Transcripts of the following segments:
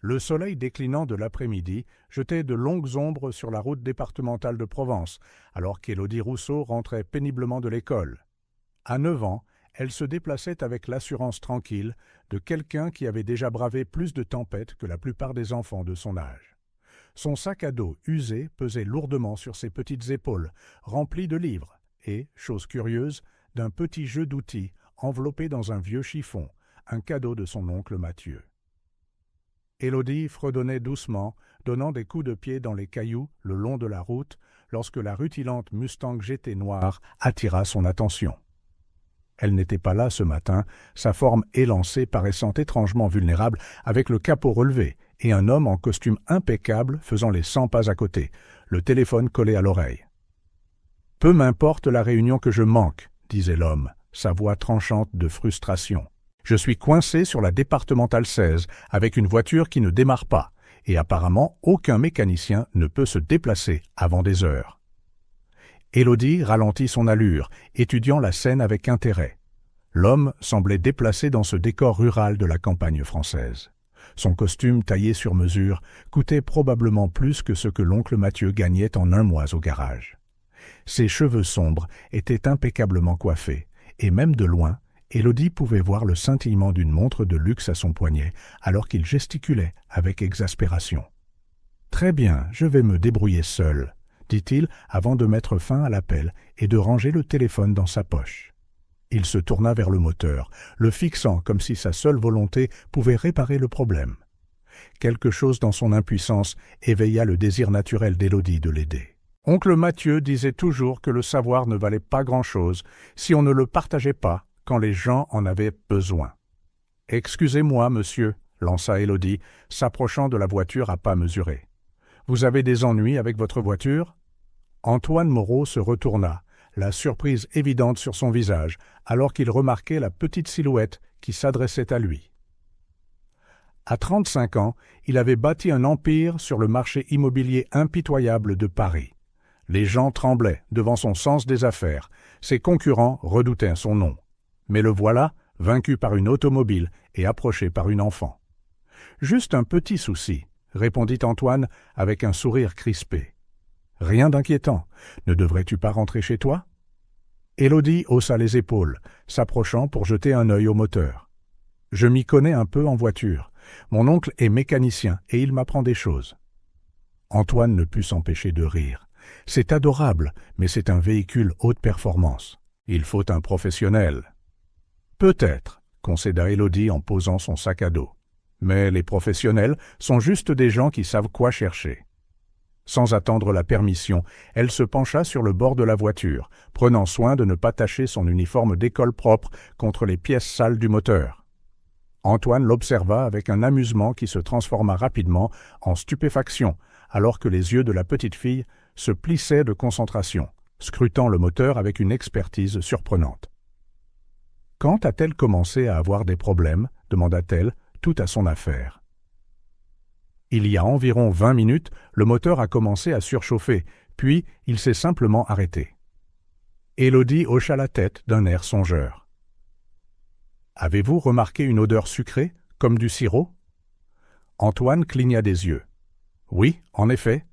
Le soleil déclinant de l'après-midi jetait de longues ombres sur la route départementale de Provence, alors qu'Élodie Rousseau rentrait péniblement de l'école. À 9 ans, elle se déplaçait avec l'assurance tranquille de quelqu'un qui avait déjà bravé plus de tempêtes que la plupart des enfants de son âge. Son sac à dos usé pesait lourdement sur ses petites épaules, rempli de livres, et, chose curieuse, d'un petit jeu d'outils enveloppé dans un vieux chiffon, un cadeau de son oncle Mathieu. Élodie fredonnait doucement, donnant des coups de pied dans les cailloux le long de la route, lorsque la rutilante Mustang GT noire attira son attention. Elle n'était pas là ce matin, sa forme élancée paraissant étrangement vulnérable, avec le capot relevé, et un homme en costume impeccable faisant les 100 pas à côté, le téléphone collé à l'oreille. « Peu m'importe la réunion que je manque, » disait l'homme, sa voix tranchante de frustration. « Je suis coincé sur la départementale 16, avec une voiture qui ne démarre pas, et apparemment aucun mécanicien ne peut se déplacer avant des heures. » Élodie ralentit son allure, étudiant la scène avec intérêt. L'homme semblait déplacé dans ce décor rural de la campagne française. Son costume taillé sur mesure coûtait probablement plus que ce que l'oncle Mathieu gagnait en un mois au garage. Ses cheveux sombres étaient impeccablement coiffés, et même de loin, Élodie pouvait voir le scintillement d'une montre de luxe à son poignet, alors qu'il gesticulait avec exaspération. « Très bien, je vais me débrouiller seul, » dit-il avant de mettre fin à l'appel et de ranger le téléphone dans sa poche. Il se tourna vers le moteur, le fixant comme si sa seule volonté pouvait réparer le problème. Quelque chose dans son impuissance éveilla le désir naturel d'Élodie de l'aider. Oncle Mathieu disait toujours que le savoir ne valait pas grand-chose si on ne le partageait pas quand les gens en avaient besoin. « Excusez-moi, monsieur, » lança Élodie, s'approchant de la voiture à pas mesurés. « Vous avez des ennuis avec votre voiture ?» Antoine Moreau se retourna, la surprise évidente sur son visage, alors qu'il remarquait la petite silhouette qui s'adressait à lui. À 35 ans, il avait bâti un empire sur le marché immobilier impitoyable de Paris. Les gens tremblaient devant son sens des affaires, ses concurrents redoutaient son nom. Mais le voilà, vaincu par une automobile et approché par une enfant. « Juste un petit souci, » répondit Antoine avec un sourire crispé. « Rien d'inquiétant. Ne devrais-tu pas rentrer chez toi ?» Élodie haussa les épaules, s'approchant pour jeter un œil au moteur. « Je m'y connais un peu en voiture. Mon oncle est mécanicien et il m'apprend des choses. » Antoine ne put s'empêcher de rire. « C'est adorable, mais c'est un véhicule haute performance. Il faut un professionnel. »« Peut-être, » concéda Élodie en posant son sac à dos. « Mais les professionnels sont juste des gens qui savent quoi chercher. » Sans attendre la permission, elle se pencha sur le bord de la voiture, prenant soin de ne pas tacher son uniforme d'école propre contre les pièces sales du moteur. Antoine l'observa avec un amusement qui se transforma rapidement en stupéfaction, alors que les yeux de la petite fille se plissaient de concentration, scrutant le moteur avec une expertise surprenante. « Quand a-t-elle commencé à avoir des problèmes ?» demanda-t-elle, tout à son affaire. Il y a environ 20 minutes, le moteur a commencé à surchauffer, puis il s'est simplement arrêté. Élodie hocha la tête d'un air songeur. « Avez-vous remarqué une odeur sucrée, comme du sirop ?» Antoine cligna des yeux. « Oui, en effet.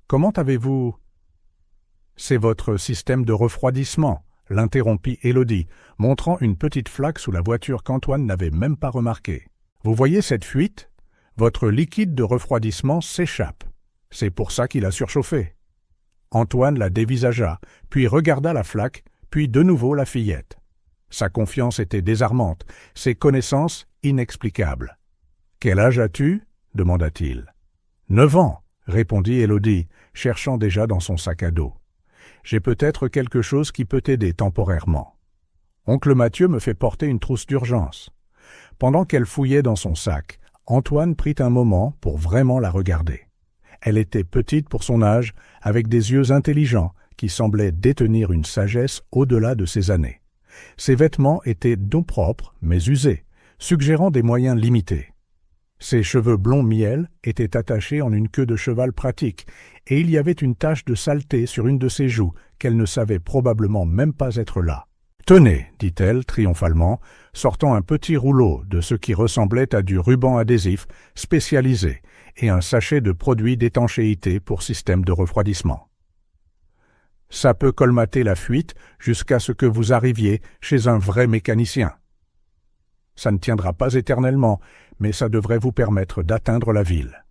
Comment avez-vous… » « C'est votre système de refroidissement, » l'interrompit Élodie, montrant une petite flaque sous la voiture qu'Antoine n'avait même pas remarquée. « Vous voyez cette fuite ? Votre liquide de refroidissement s'échappe. C'est pour ça qu'il a surchauffé. » Antoine la dévisagea, puis regarda la flaque, puis de nouveau la fillette. Sa confiance était désarmante, ses connaissances inexplicables. « Quel âge as-tu » demanda-t-il. « 9 ans, » répondit Élodie, cherchant déjà dans son sac à dos. « J'ai peut-être quelque chose qui peut t'aider temporairement. Oncle Mathieu me fait porter une trousse d'urgence. » Pendant qu'elle fouillait dans son sac, Antoine prit un moment pour vraiment la regarder. Elle était petite pour son âge, avec des yeux intelligents qui semblaient détenir une sagesse au-delà de ses années. Ses vêtements étaient d'eau propre, mais usés, suggérant des moyens limités. Ses cheveux blonds miel étaient attachés en une queue de cheval pratique, et il y avait une tache de saleté sur une de ses joues qu'elle ne savait probablement même pas être là. Tenez, dit-elle triomphalement, sortant un petit rouleau de ce qui ressemblait à du ruban adhésif spécialisé et un sachet de produits d'étanchéité pour système de refroidissement. Ça peut colmater la fuite jusqu'à ce que vous arriviez chez un vrai mécanicien. Ça ne tiendra pas éternellement, mais ça devrait vous permettre d'atteindre la ville.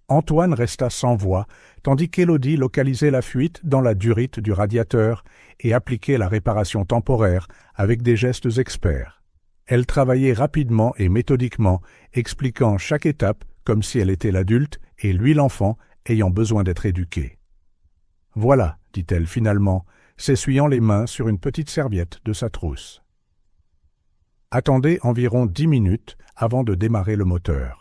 Antoine resta sans voix, tandis qu'Élodie localisait la fuite dans la durite du radiateur et appliquait la réparation temporaire avec des gestes experts. Elle travaillait rapidement et méthodiquement, expliquant chaque étape comme si elle était l'adulte et lui l'enfant ayant besoin d'être éduqué. « Voilà, dit-elle finalement, s'essuyant les mains sur une petite serviette de sa trousse. Attendez environ 10 minutes avant de démarrer le moteur.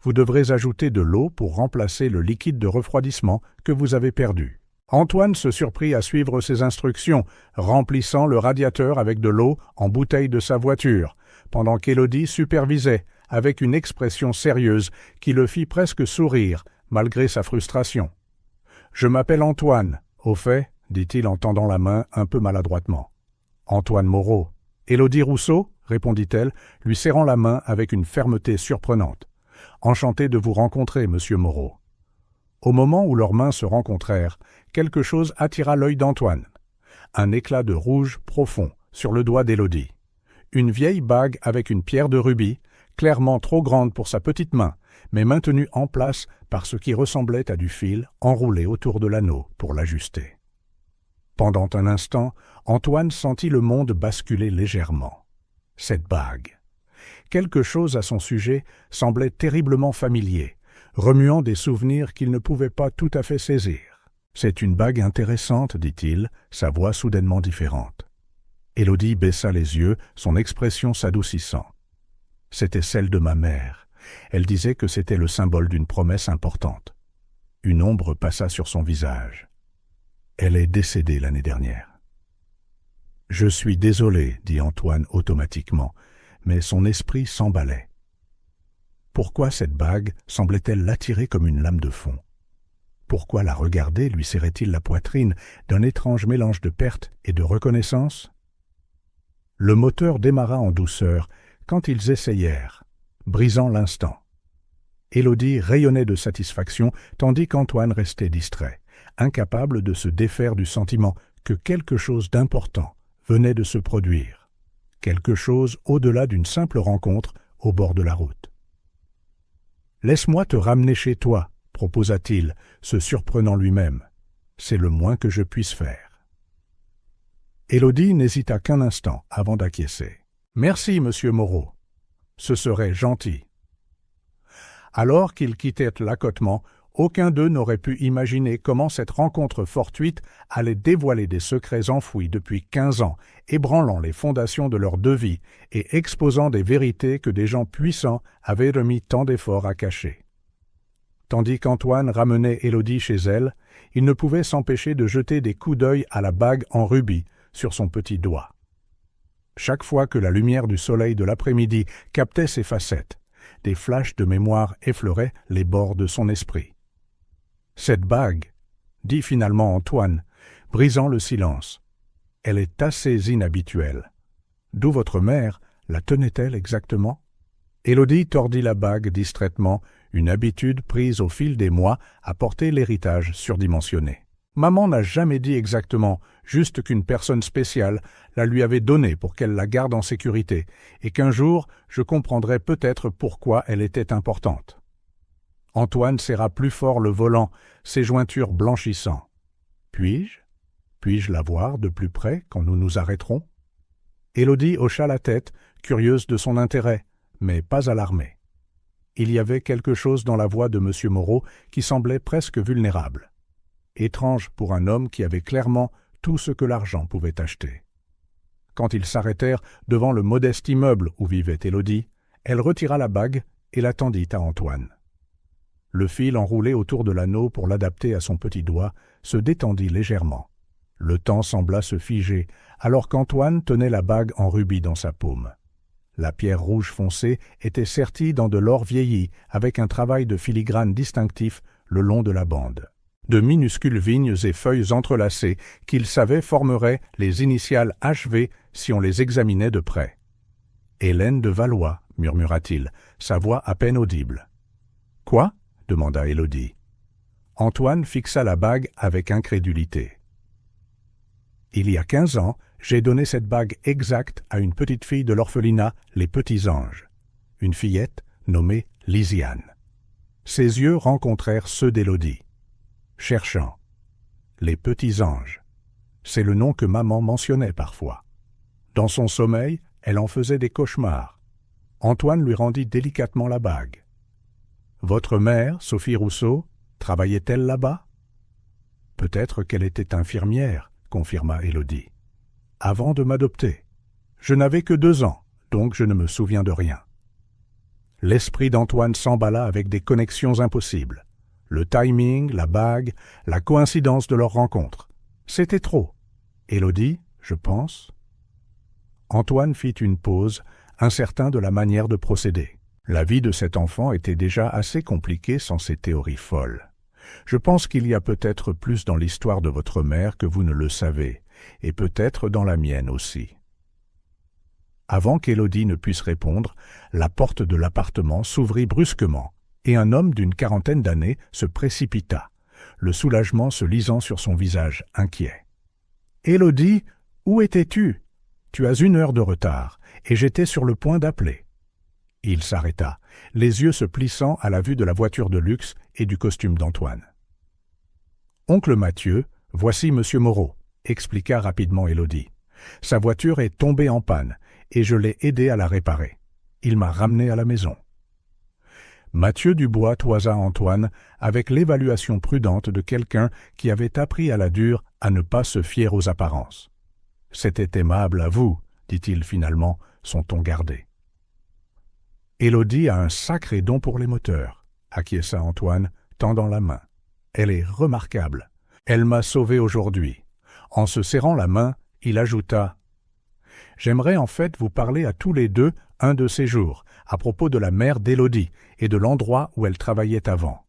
Vous devrez ajouter de l'eau pour remplacer le liquide de refroidissement que vous avez perdu. » Antoine se surprit à suivre ses instructions, remplissant le radiateur avec de l'eau en bouteille de sa voiture, pendant qu'Élodie supervisait, avec une expression sérieuse qui le fit presque sourire, malgré sa frustration. « Je m'appelle Antoine, au fait, dit-il en tendant la main un peu maladroitement. « Antoine Moreau. »« Élodie Rousseau ?» répondit-elle, lui serrant la main avec une fermeté surprenante. « Enchanté de vous rencontrer, monsieur Moreau. » Au moment où leurs mains se rencontrèrent, quelque chose attira l'œil d'Antoine. Un éclat de rouge profond sur le doigt d'Élodie. Une vieille bague avec une pierre de rubis, clairement trop grande pour sa petite main, mais maintenue en place par ce qui ressemblait à du fil enroulé autour de l'anneau pour l'ajuster. Pendant un instant, Antoine sentit le monde basculer légèrement. Cette bague. Quelque chose à son sujet semblait terriblement familier, remuant des souvenirs qu'il ne pouvait pas tout à fait saisir. « C'est une bague intéressante, dit-il, sa voix soudainement différente. » Élodie baissa les yeux, son expression s'adoucissant. C'était celle de ma mère. Elle disait que c'était le symbole d'une promesse importante. Une ombre passa sur son visage. Elle est décédée l'année dernière. « Je suis désolé, dit Antoine automatiquement, mais son esprit s'emballait. Pourquoi cette bague semblait-elle l'attirer comme une lame de fond? Pourquoi la regarder lui serrait-il la poitrine d'un étrange mélange de perte et de reconnaissance? Le moteur démarra en douceur quand ils essayèrent, brisant l'instant. Élodie rayonnait de satisfaction tandis qu'Antoine restait distrait, incapable de se défaire du sentiment que quelque chose d'important venait de se produire, quelque chose au-delà d'une simple rencontre au bord de la route. « Laisse-moi te ramener chez toi, » proposa-t-il, se surprenant lui-même. « C'est le moins que je puisse faire. » Élodie n'hésita qu'un instant avant d'acquiescer. « Merci, monsieur Moreau. Ce serait gentil. » Alors qu'ils quittaient l'accotement, aucun d'eux n'aurait pu imaginer comment cette rencontre fortuite allait dévoiler des secrets enfouis depuis 15 ans, ébranlant les fondations de leurs deux vies et exposant des vérités que des gens puissants avaient remis tant d'efforts à cacher. Tandis qu'Antoine ramenait Élodie chez elle, il ne pouvait s'empêcher de jeter des coups d'œil à la bague en rubis sur son petit doigt. Chaque fois que la lumière du soleil de l'après-midi captait ses facettes, des flashs de mémoire effleuraient les bords de son esprit. « Cette bague, » dit finalement Antoine, brisant le silence, « elle est assez inhabituelle. D'où votre mère la tenait-elle exactement ?» Élodie tordit la bague distraitement, une habitude prise au fil des mois à porter l'héritage surdimensionné. Maman n'a jamais dit exactement, juste qu'une personne spéciale la lui avait donnée pour qu'elle la garde en sécurité, et qu'un jour je comprendrai peut-être pourquoi elle était importante. Antoine serra plus fort le volant, ses jointures blanchissant. « Puis-je la voir de plus près quand nous nous arrêterons ?» Élodie hocha la tête, curieuse de son intérêt, mais pas alarmée. Il y avait quelque chose dans la voix de M. Moreau qui semblait presque vulnérable. Étrange pour un homme qui avait clairement tout ce que l'argent pouvait acheter. Quand ils s'arrêtèrent devant le modeste immeuble où vivait Élodie, elle retira la bague et la tendit à Antoine. Le fil enroulé autour de l'anneau pour l'adapter à son petit doigt se détendit légèrement. Le temps sembla se figer alors qu'Antoine tenait la bague en rubis dans sa paume. La pierre rouge foncée était sertie dans de l'or vieilli avec un travail de filigrane distinctif le long de la bande. de minuscules vignes et feuilles entrelacées qu'il savait formeraient les initiales HV si on les examinait de près. « Hélène de Valois » murmura-t-il, sa voix à peine audible. « Quoi » demanda Élodie. Antoine fixa la bague avec incrédulité. « Il y a 15 ans, j'ai donné cette bague exacte à une petite fille de l'orphelinat Les Petits Anges, une fillette nommée Lisiane. » Ses yeux rencontrèrent ceux d'Élodie. Cherchant. Les Petits Anges. C'est le nom que maman mentionnait parfois. Dans son sommeil, elle en faisait des cauchemars. Antoine lui rendit délicatement la bague. « Votre mère, Sophie Rousseau, travaillait-elle là-bas » ? « Peut-être qu'elle était infirmière, » confirma Élodie. « Avant de m'adopter. Je n'avais que 2 ans, donc je ne me souviens de rien. » L'esprit d'Antoine s'emballa avec des connexions impossibles. Le timing, la bague, la coïncidence de leur rencontre. C'était trop. Élodie, je pense. Antoine fit une pause, incertain de la manière de procéder. La vie de cet enfant était déjà assez compliquée sans ces théories folles. Je pense qu'il y a peut-être plus dans l'histoire de votre mère que vous ne le savez, et peut-être dans la mienne aussi. Avant qu'Élodie ne puisse répondre, la porte de l'appartement s'ouvrit brusquement, et un homme d'une 40aine d'années se précipita, le soulagement se lisant sur son visage inquiet. « Élodie, où étais-tu ? Tu as 1 heure de retard, et j'étais sur le point d'appeler. » Il s'arrêta, les yeux se plissant à la vue de la voiture de luxe et du costume d'Antoine. « Oncle Mathieu, voici Monsieur Moreau, » expliqua rapidement Élodie. « Sa voiture est tombée en panne, et je l'ai aidé à la réparer. Il m'a ramené à la maison. » Mathieu Dubois toisa Antoine avec l'évaluation prudente de quelqu'un qui avait appris à la dure à ne pas se fier aux apparences. « C'était aimable à vous, » dit-il finalement, son ton gardé. « Élodie a un sacré don pour les moteurs, » acquiesça Antoine, tendant la main. « Elle est remarquable. Elle m'a sauvé aujourd'hui. » En se serrant la main, il ajouta « J'aimerais en fait vous parler à tous les deux un de ces jours, à propos de la mère d'Élodie et de l'endroit où elle travaillait avant. »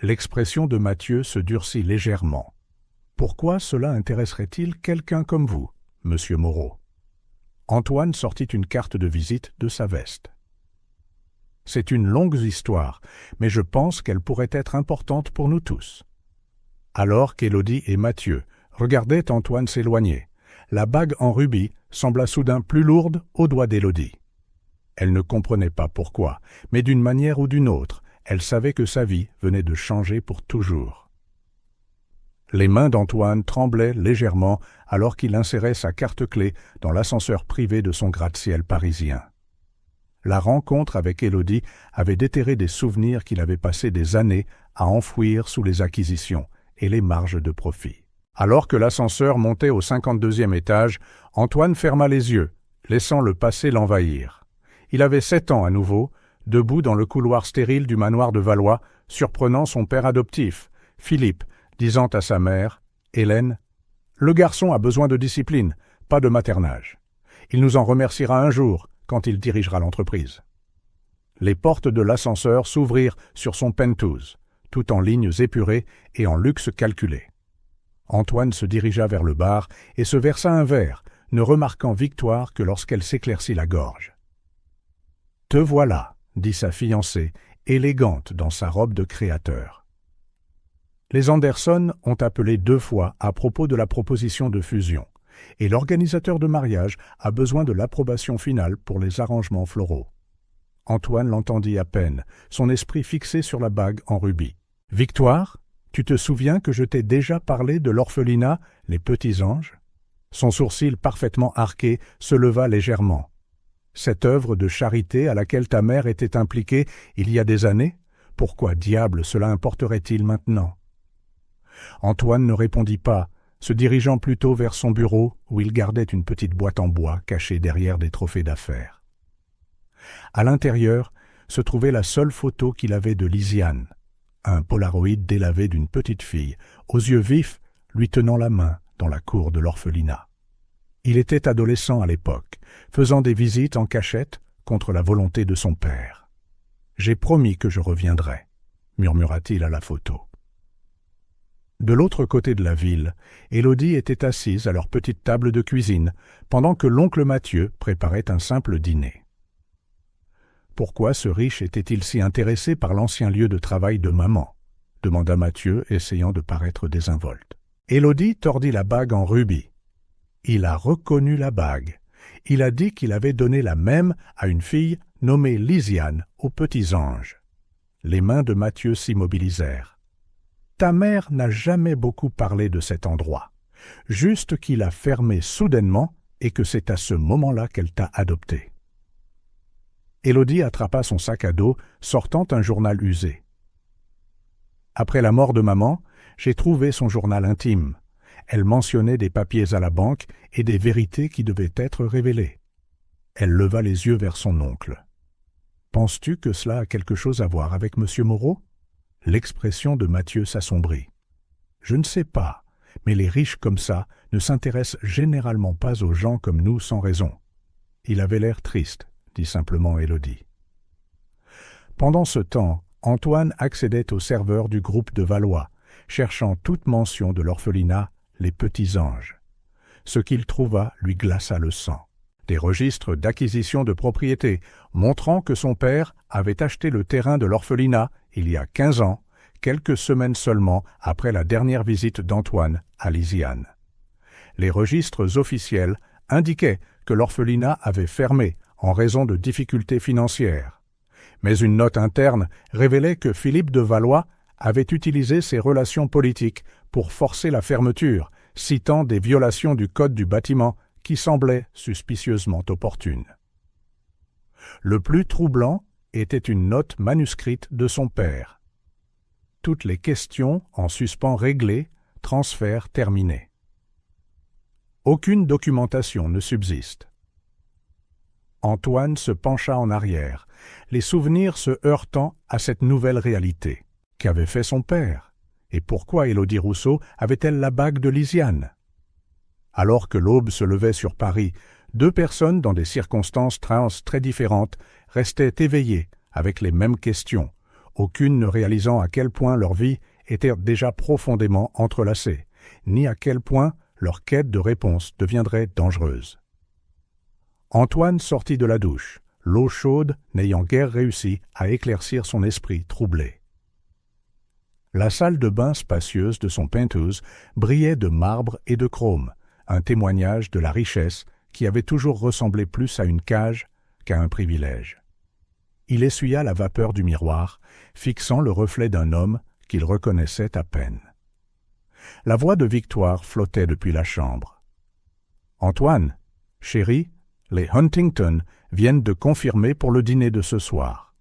L'expression de Mathieu se durcit légèrement. « Pourquoi cela intéresserait-il quelqu'un comme vous, Monsieur Moreau ?» Antoine sortit une carte de visite de sa veste. « C'est une longue histoire, mais je pense qu'elle pourrait être importante pour nous tous. » Alors qu'Élodie et Mathieu regardaient Antoine s'éloigner, la bague en rubis sembla soudain plus lourde aux doigts d'Élodie. Elle ne comprenait pas pourquoi, mais d'une manière ou d'une autre, elle savait que sa vie venait de changer pour toujours. Les mains d'Antoine tremblaient légèrement alors qu'il insérait sa carte-clé dans l'ascenseur privé de son gratte-ciel parisien. La rencontre avec Élodie avait déterré des souvenirs qu'il avait passé des années à enfouir sous les acquisitions et les marges de profit. Alors que l'ascenseur montait au 52e étage, Antoine ferma les yeux, laissant le passé l'envahir. Il avait 7 ans à nouveau, debout dans le couloir stérile du manoir de Valois, surprenant son père adoptif, Philippe, disant à sa mère, Hélène, « Le garçon a besoin de discipline, pas de maternage. Il nous en remerciera un jour, quand il dirigera l'entreprise. » Les portes de l'ascenseur s'ouvrirent sur son penthouse, tout en lignes épurées et en luxe calculé. Antoine se dirigea vers le bar et se versa un verre, ne remarquant Victoire que lorsqu'elle s'éclaircit la gorge. « Te voilà, » dit sa fiancée, élégante dans sa robe de créateur. Les Anderson ont appelé 2 fois à propos de la proposition de fusion, et l'organisateur de mariage a besoin de l'approbation finale pour les arrangements floraux. Antoine l'entendit à peine, son esprit fixé sur la bague en rubis. « Victoire, tu te souviens que je t'ai déjà parlé de l'orphelinat Les Petits Anges ?» Son sourcil parfaitement arqué se leva légèrement. « Cette œuvre de charité à laquelle ta mère était impliquée il y a des années, pourquoi diable cela importerait-il maintenant ?» Antoine ne répondit pas, se dirigeant plutôt vers son bureau où il gardait une petite boîte en bois cachée derrière des trophées d'affaires. À l'intérieur se trouvait la seule photo qu'il avait de Lisiane, un polaroid délavé d'une petite fille, aux yeux vifs, lui tenant la main dans la cour de l'orphelinat. Il était adolescent à l'époque, faisant des visites en cachette contre la volonté de son père. « J'ai promis que je reviendrai », murmura-t-il à la photo. De l'autre côté de la ville, Élodie était assise à leur petite table de cuisine, pendant que l'oncle Mathieu préparait un simple dîner. Pourquoi ce riche était-il si intéressé par l'ancien lieu de travail de maman ? Demanda Mathieu, essayant de paraître désinvolte. Élodie tordit la bague en rubis. Il a reconnu la bague. Il a dit qu'il avait donné la même à une fille nommée Lisiane aux Petits Anges. Les mains de Mathieu s'immobilisèrent. Ta mère n'a jamais beaucoup parlé de cet endroit, juste qu'il a fermé soudainement et que c'est à ce moment-là qu'elle t'a adopté. Élodie attrapa son sac à dos, sortant un journal usé. Après la mort de maman, j'ai trouvé son journal intime. Elle mentionnait des papiers à la banque et des vérités qui devaient être révélées. Elle leva les yeux vers son oncle. « Penses-tu que cela a quelque chose à voir avec M. Moreau ?» L'expression de Mathieu s'assombrit. « Je ne sais pas, mais les riches comme ça ne s'intéressent généralement pas aux gens comme nous sans raison. » Il avait l'air triste, dit simplement Élodie. Pendant ce temps, Antoine accédait au serveur du groupe de Valois, cherchant toute mention de l'orphelinat Les Petits Anges. Ce qu'il trouva lui glaça le sang. Des registres d'acquisition de propriété montrant que son père avait acheté le terrain de l'orphelinat il y a 15 ans, quelques semaines seulement après la dernière visite d'Antoine à Lisiane. Les registres officiels indiquaient que l'orphelinat avait fermé en raison de difficultés financières. Mais une note interne révélait que Philippe de Valois avait utilisé ses relations politiques pour forcer la fermeture, citant des violations du code du bâtiment qui semblaient suspicieusement opportunes. Le plus troublant était une note manuscrite de son père. Toutes les questions en suspens réglées, transfert terminé. Aucune documentation ne subsiste. Antoine se pencha en arrière, les souvenirs se heurtant à cette nouvelle réalité. Qu'avait fait son père? Et pourquoi Élodie Rousseau avait-elle la bague de Lisiane? Alors que l'aube se levait sur Paris, deux personnes dans des circonstances très différentes restaient éveillées avec les mêmes questions, aucune ne réalisant à quel point leur vie était déjà profondément entrelacée, ni à quel point leur quête de réponse deviendrait dangereuse. Antoine sortit de la douche, l'eau chaude n'ayant guère réussi à éclaircir son esprit troublé. La salle de bain spacieuse de son penthouse brillait de marbre et de chrome, un témoignage de la richesse qui avait toujours ressemblé plus à une cage qu'à un privilège. Il essuya la vapeur du miroir, fixant le reflet d'un homme qu'il reconnaissait à peine. La voix de Victoire flottait depuis la chambre. « Antoine, chéri, les Huntington viennent de confirmer pour le dîner de ce soir.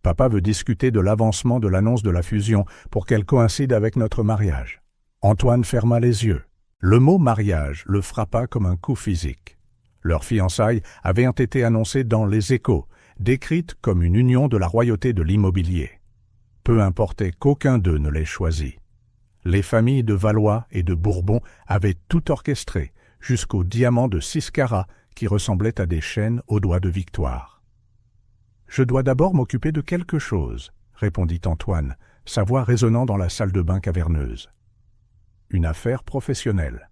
Papa veut discuter de l'avancement de l'annonce de la fusion pour qu'elle coïncide avec notre mariage. » Antoine ferma les yeux. Le mot « mariage » le frappa comme un coup physique. Leurs fiançailles avaient été annoncées dans Les Échos, décrites comme une union de la royauté de l'immobilier. Peu importait qu'aucun d'eux ne l'ait choisi. Les familles de Valois et de Bourbon avaient tout orchestré, jusqu'aux diamants de 6 carats qui ressemblaient à des chaînes aux doigts de Victoire. « Je dois d'abord m'occuper de quelque chose, » répondit Antoine, sa voix résonnant dans la salle de bain caverneuse. « Une affaire professionnelle. »«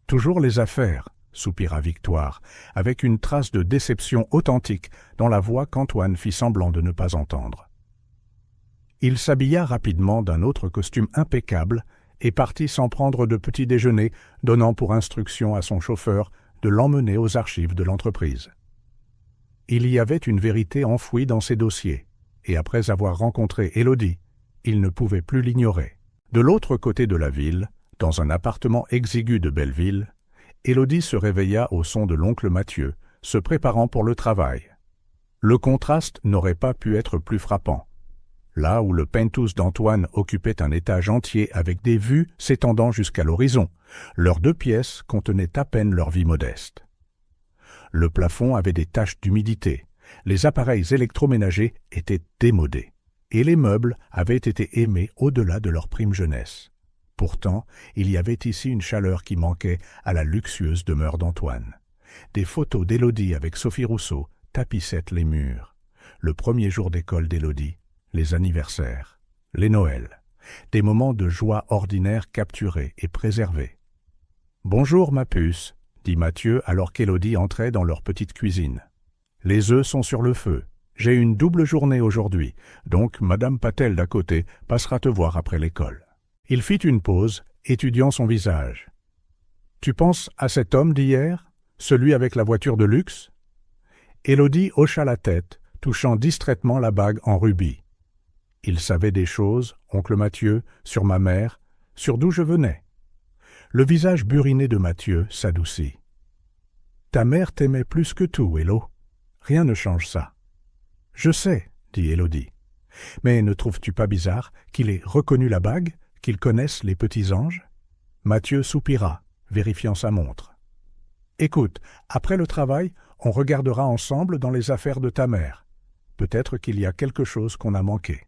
Toujours les affaires, » soupira Victoire, avec une trace de déception authentique dans la voix qu'Antoine fit semblant de ne pas entendre. Il s'habilla rapidement d'un autre costume impeccable et partit sans prendre de petit déjeuner, donnant pour instruction à son chauffeur de l'emmener aux archives de l'entreprise. Il y avait une vérité enfouie dans ses dossiers, et après avoir rencontré Élodie, il ne pouvait plus l'ignorer. De l'autre côté de la ville, dans un appartement exigu de Belleville, Élodie se réveilla au son de l'oncle Mathieu, se préparant pour le travail. Le contraste n'aurait pas pu être plus frappant. Là où le penthouse d'Antoine occupait un étage entier avec des vues s'étendant jusqu'à l'horizon, leurs 2 pièces contenaient à peine leur vie modeste. Le plafond avait des taches d'humidité, les appareils électroménagers étaient démodés, et les meubles avaient été aimés au-delà de leur prime jeunesse. Pourtant, il y avait ici une chaleur qui manquait à la luxueuse demeure d'Antoine. Des photos d'Élodie avec Sophie Rousseau tapissaient les murs. Le premier jour d'école d'Élodie, les anniversaires, les Noëls. des moments de joie ordinaire capturés et préservés. « Bonjour, ma puce », dit Mathieu alors qu'Élodie entrait dans leur petite cuisine. « Les œufs sont sur le feu. J'ai une double journée aujourd'hui, donc Madame Patel d'à côté passera te voir après l'école. » Il fit une pause, étudiant son visage. « Tu penses à cet homme d'hier, celui avec la voiture de luxe ?» Élodie hocha la tête, touchant distraitement la bague en rubis. Il savait des choses, oncle Mathieu, sur ma mère, sur d'où je venais. Le visage buriné de Mathieu s'adoucit. « Ta mère t'aimait plus que tout, Élo. Rien ne change ça. »« Je sais, » dit Élodie. « Mais ne trouves-tu pas bizarre qu'il ait reconnu la bague, qu'il connaisse les petits anges ?» Mathieu soupira, vérifiant sa montre. « Écoute, après le travail, on regardera ensemble dans les affaires de ta mère. Peut-être qu'il y a quelque chose qu'on a manqué. »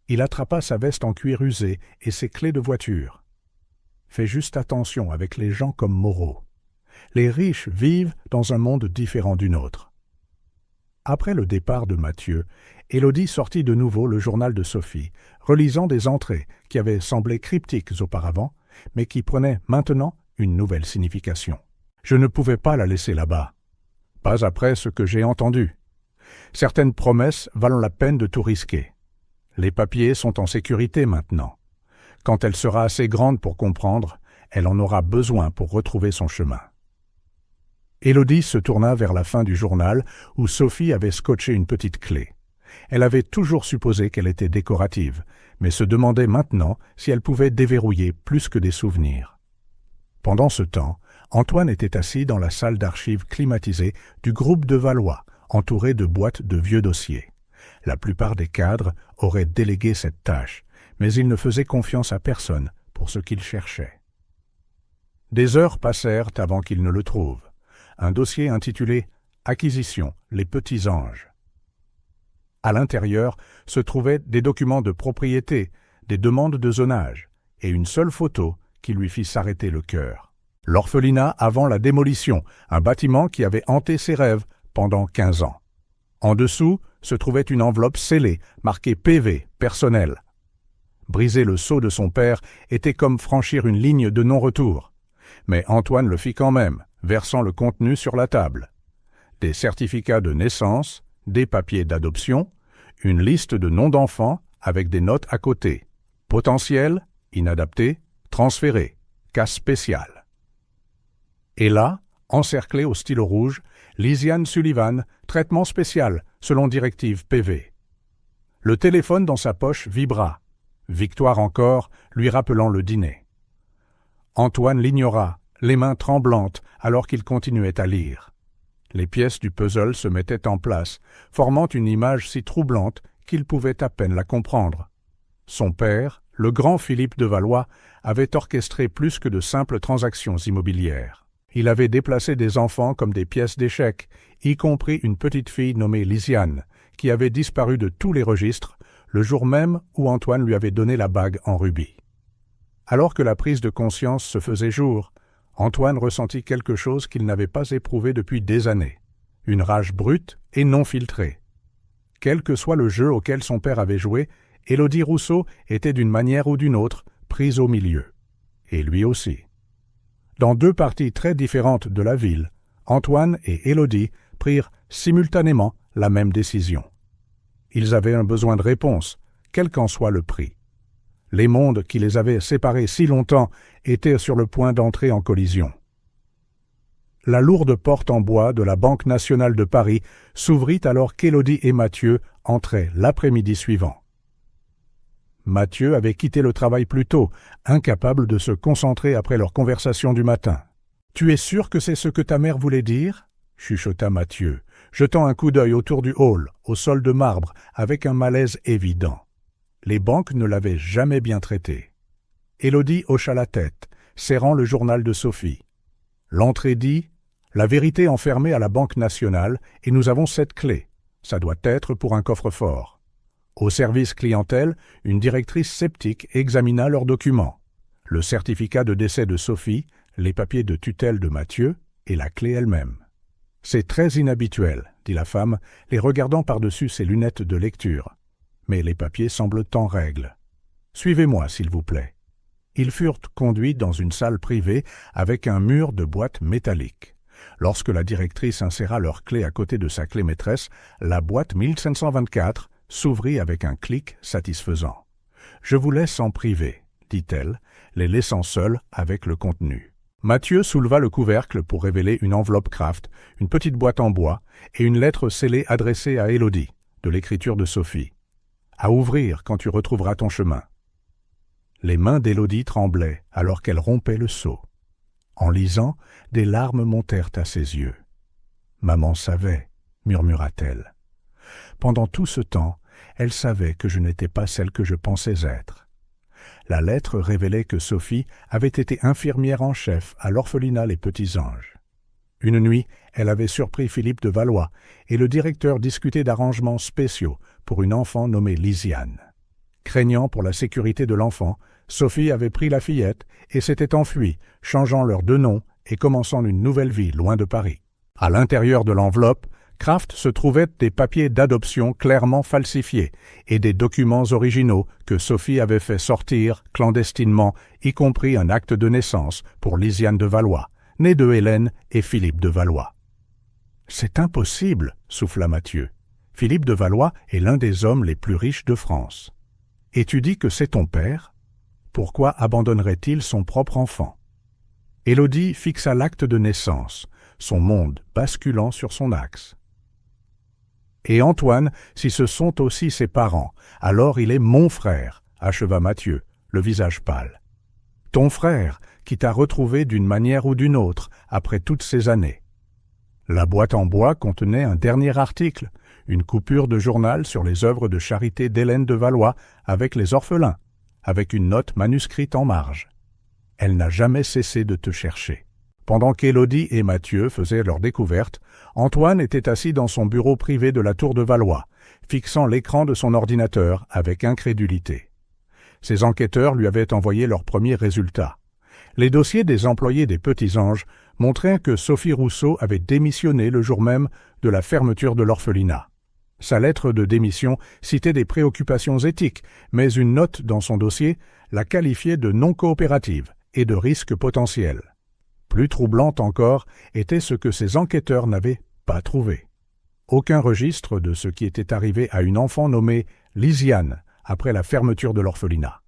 Il attrapa sa veste en cuir usé et ses clés de voiture. « Fais juste attention avec les gens comme Moreau. Les riches vivent dans un monde différent du nôtre. » Après le départ de Mathieu, Élodie sortit de nouveau le journal de Sophie, relisant des entrées qui avaient semblé cryptiques auparavant, mais qui prenaient maintenant une nouvelle signification. « Je ne pouvais pas la laisser là-bas. Pas après ce que j'ai entendu. Certaines promesses valent la peine de tout risquer. Les papiers sont en sécurité maintenant. Quand elle sera assez grande pour comprendre, elle en aura besoin pour retrouver son chemin. » Élodie se tourna vers la fin du journal où Sophie avait scotché une petite clé. Elle avait toujours supposé qu'elle était décorative, mais se demandait maintenant si elle pouvait déverrouiller plus que des souvenirs. Pendant ce temps, Antoine était assis dans la salle d'archives climatisée du groupe de Valois, entouré de boîtes de vieux dossiers. La plupart des cadres auraient délégué cette tâche, mais il ne faisait confiance à personne pour ce qu'il cherchait. Des heures passèrent avant qu'il ne le trouve. Un dossier intitulé « Acquisition, les petits anges ». À l'intérieur se trouvaient des documents de propriété, des demandes de zonage et une seule photo qui lui fit s'arrêter le cœur. L'orphelinat avant la démolition, un bâtiment qui avait hanté ses rêves pendant 15 ans. En dessous se trouvait une enveloppe scellée, marquée PV, personnel. Briser le sceau de son père était comme franchir une ligne de non-retour. Mais Antoine le fit quand même, versant le contenu sur la table. Des certificats de naissance, des papiers d'adoption, une liste de noms d'enfants avec des notes à côté. Potentiel, inadapté, transféré, cas spécial. Et là, encerclé au stylo rouge, Lisiane Sullivan, traitement spécial, selon directive PV. Le téléphone dans sa poche vibra. Victoire encore, lui rappelant le dîner. Antoine l'ignora, les mains tremblantes, alors qu'il continuait à lire. Les pièces du puzzle se mettaient en place, formant une image si troublante qu'il pouvait à peine la comprendre. Son père, le grand Philippe de Valois, avait orchestré plus que de simples transactions immobilières. Il avait déplacé des enfants comme des pièces d'échecs, y compris une petite fille nommée Lisiane, qui avait disparu de tous les registres le jour même où Antoine lui avait donné la bague en rubis. Alors que la prise de conscience se faisait jour, Antoine ressentit quelque chose qu'il n'avait pas éprouvé depuis des années, une rage brute et non filtrée. Quel que soit le jeu auquel son père avait joué, Élodie Rousseau était d'une manière ou d'une autre prise au milieu. Et lui aussi. Dans deux parties très différentes de la ville, Antoine et Élodie prirent simultanément la même décision. Ils avaient un besoin de réponse, quel qu'en soit le prix. Les mondes qui les avaient séparés si longtemps étaient sur le point d'entrer en collision. La lourde porte en bois de la Banque nationale de Paris s'ouvrit alors qu'Élodie et Mathieu entraient l'après-midi suivant. Mathieu avait quitté le travail plus tôt, incapable de se concentrer après leur conversation du matin. « Tu es sûr que c'est ce que ta mère voulait dire ?» chuchota Mathieu, jetant un coup d'œil autour du hall, au sol de marbre, avec un malaise évident. Les banques ne l'avaient jamais bien traité. Élodie hocha la tête, serrant le journal de Sophie. L'entrée dit « La vérité enfermée à la Banque nationale et nous avons cette clé. Ça doit être pour un coffre-fort. » Au service clientèle, une directrice sceptique examina leurs documents. Le certificat de décès de Sophie, les papiers de tutelle de Mathieu et la clé elle-même. « C'est très inhabituel, » dit la femme, les regardant par-dessus ses lunettes de lecture. « Mais les papiers semblent en règle. » Suivez-moi, s'il vous plaît. » Ils furent conduits dans une salle privée avec un mur de boîtes métalliques. Lorsque la directrice inséra leur clé à côté de sa clé maîtresse, la boîte 1524 s'ouvrit avec un clic satisfaisant. « Je vous laisse en privé, » dit-elle, les laissant seuls avec le contenu. Mathieu souleva le couvercle pour révéler une enveloppe Kraft, une petite boîte en bois et une lettre scellée adressée à Élodie, de l'écriture de Sophie. « À ouvrir quand tu retrouveras ton chemin. » Les mains d'Élodie tremblaient alors qu'elle rompait le sceau. En lisant, des larmes montèrent à ses yeux. « Maman savait, » murmura-t-elle. Pendant tout ce temps, elle savait que je n'étais pas celle que je pensais être. La lettre révélait que Sophie avait été infirmière en chef à l'orphelinat Les Petits Anges. Une nuit, elle avait surpris Philippe de Valois et le directeur discutait d'arrangements spéciaux pour une enfant nommée Lisiane. Craignant pour la sécurité de l'enfant, Sophie avait pris la fillette et s'était enfuie, changeant leurs deux noms et commençant une nouvelle vie loin de Paris. À l'intérieur de l'enveloppe, Kraft se trouvaient des papiers d'adoption clairement falsifiés et des documents originaux que Sophie avait fait sortir clandestinement, y compris un acte de naissance pour Lisiane de Valois, née de Hélène et Philippe de Valois. « C'est impossible, » souffla Mathieu. « Philippe de Valois est l'un des hommes les plus riches de France. Et tu dis que c'est ton père ? Pourquoi abandonnerait-il son propre enfant ?» Élodie fixa l'acte de naissance, son monde basculant sur son axe. « Et Antoine, si ce sont aussi ses parents, alors il est mon frère, » acheva Mathieu, le visage pâle. « Ton frère, qui t'a retrouvé d'une manière ou d'une autre, après toutes ces années. » La boîte en bois contenait un dernier article, une coupure de journal sur les œuvres de charité d'Hélène de Valois avec les orphelins, avec une note manuscrite en marge. « Elle n'a jamais cessé de te chercher. » Pendant qu'Élodie et Mathieu faisaient leur découverte, Antoine était assis dans son bureau privé de la tour de Valois, fixant l'écran de son ordinateur avec incrédulité. Ses enquêteurs lui avaient envoyé leurs premiers résultats. Les dossiers des employés des Petits Anges montraient que Sophie Rousseau avait démissionné le jour même de la fermeture de l'orphelinat. Sa lettre de démission citait des préoccupations éthiques, mais une note dans son dossier la qualifiait de non coopérative et de risque potentiel. Plus troublante encore était ce que ses enquêteurs n'avaient pas trouvé. Aucun registre de ce qui était arrivé à une enfant nommée Lisiane après la fermeture de l'orphelinat.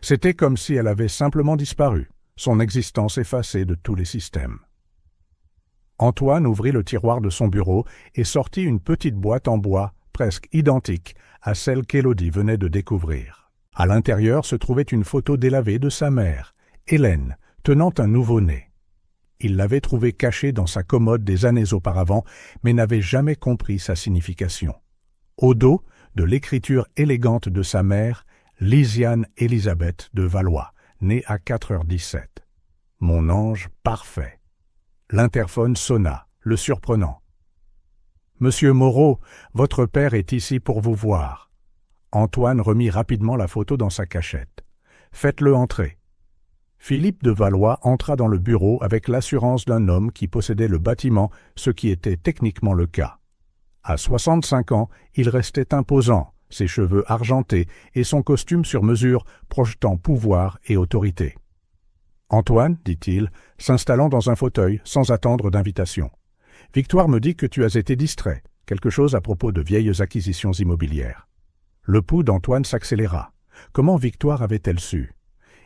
C'était comme si elle avait simplement disparu, son existence effacée de tous les systèmes. Antoine ouvrit le tiroir de son bureau et sortit une petite boîte en bois presque identique à celle qu'Élodie venait de découvrir. À l'intérieur se trouvait une photo délavée de sa mère, Hélène, tenant un nouveau-né. Il l'avait trouvée cachée dans sa commode des années auparavant, mais n'avait jamais compris sa signification. Au dos, de l'écriture élégante de sa mère, Lisiane Élisabeth de Valois, née à 4h17. Mon ange parfait. L'interphone sonna, le surprenant. « Monsieur Moreau, votre père est ici pour vous voir. » Antoine remit rapidement la photo dans sa cachette. « Faites-le entrer. » Philippe de Valois entra dans le bureau avec l'assurance d'un homme qui possédait le bâtiment, ce qui était techniquement le cas. À 65 ans, il restait imposant, ses cheveux argentés et son costume sur mesure projetant pouvoir et autorité. « Antoine, dit-il, s'installant dans un fauteuil sans attendre d'invitation. « Victoire me dit que tu as été distrait, quelque chose à propos de vieilles acquisitions immobilières. » Le pouls d'Antoine s'accéléra. Comment Victoire avait-elle su?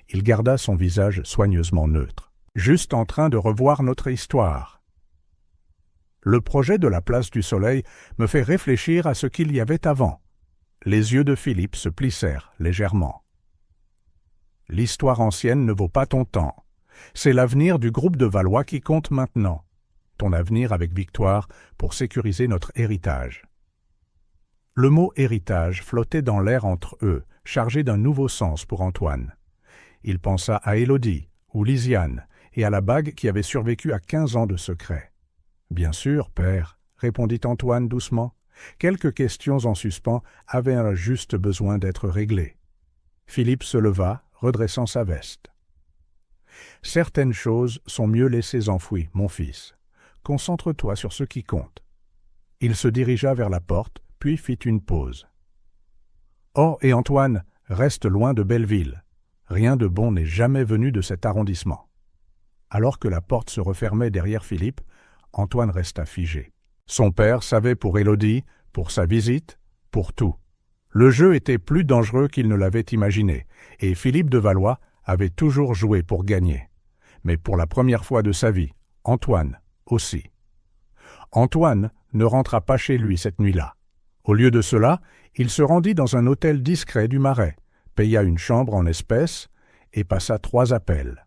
Il garda son visage soigneusement neutre. « Juste en train de revoir notre histoire. » Le projet de la place du Soleil me fait réfléchir à ce qu'il y avait avant. Les yeux de Philippe se plissèrent légèrement. « L'histoire ancienne ne vaut pas ton temps. C'est l'avenir du groupe de Valois qui compte maintenant. Ton avenir avec Victoire pour sécuriser notre héritage. » Le mot « héritage » flottait dans l'air entre eux, chargé d'un nouveau sens pour Antoine. Il pensa à Élodie, ou Lisiane, et à la bague qui avait survécu à 15 ans de secret. « Bien sûr, père, » répondit Antoine doucement. Quelques questions en suspens avaient un juste besoin d'être réglées. Philippe se leva, redressant sa veste. « Certaines choses sont mieux laissées enfouies, mon fils. Concentre-toi sur ce qui compte. » Il se dirigea vers la porte, puis fit une pause. « Oh, et Antoine, reste loin de Belleville. Rien de bon n'est jamais venu de cet arrondissement. » Alors que la porte se refermait derrière Philippe, Antoine resta figé. Son père savait pour Élodie, pour sa visite, pour tout. Le jeu était plus dangereux qu'il ne l'avait imaginé, et Philippe de Valois avait toujours joué pour gagner. Mais pour la première fois de sa vie, Antoine aussi. Antoine ne rentra pas chez lui cette nuit-là. Au lieu de cela, il se rendit dans un hôtel discret du Marais, paya une chambre en espèces et passa 3 appels.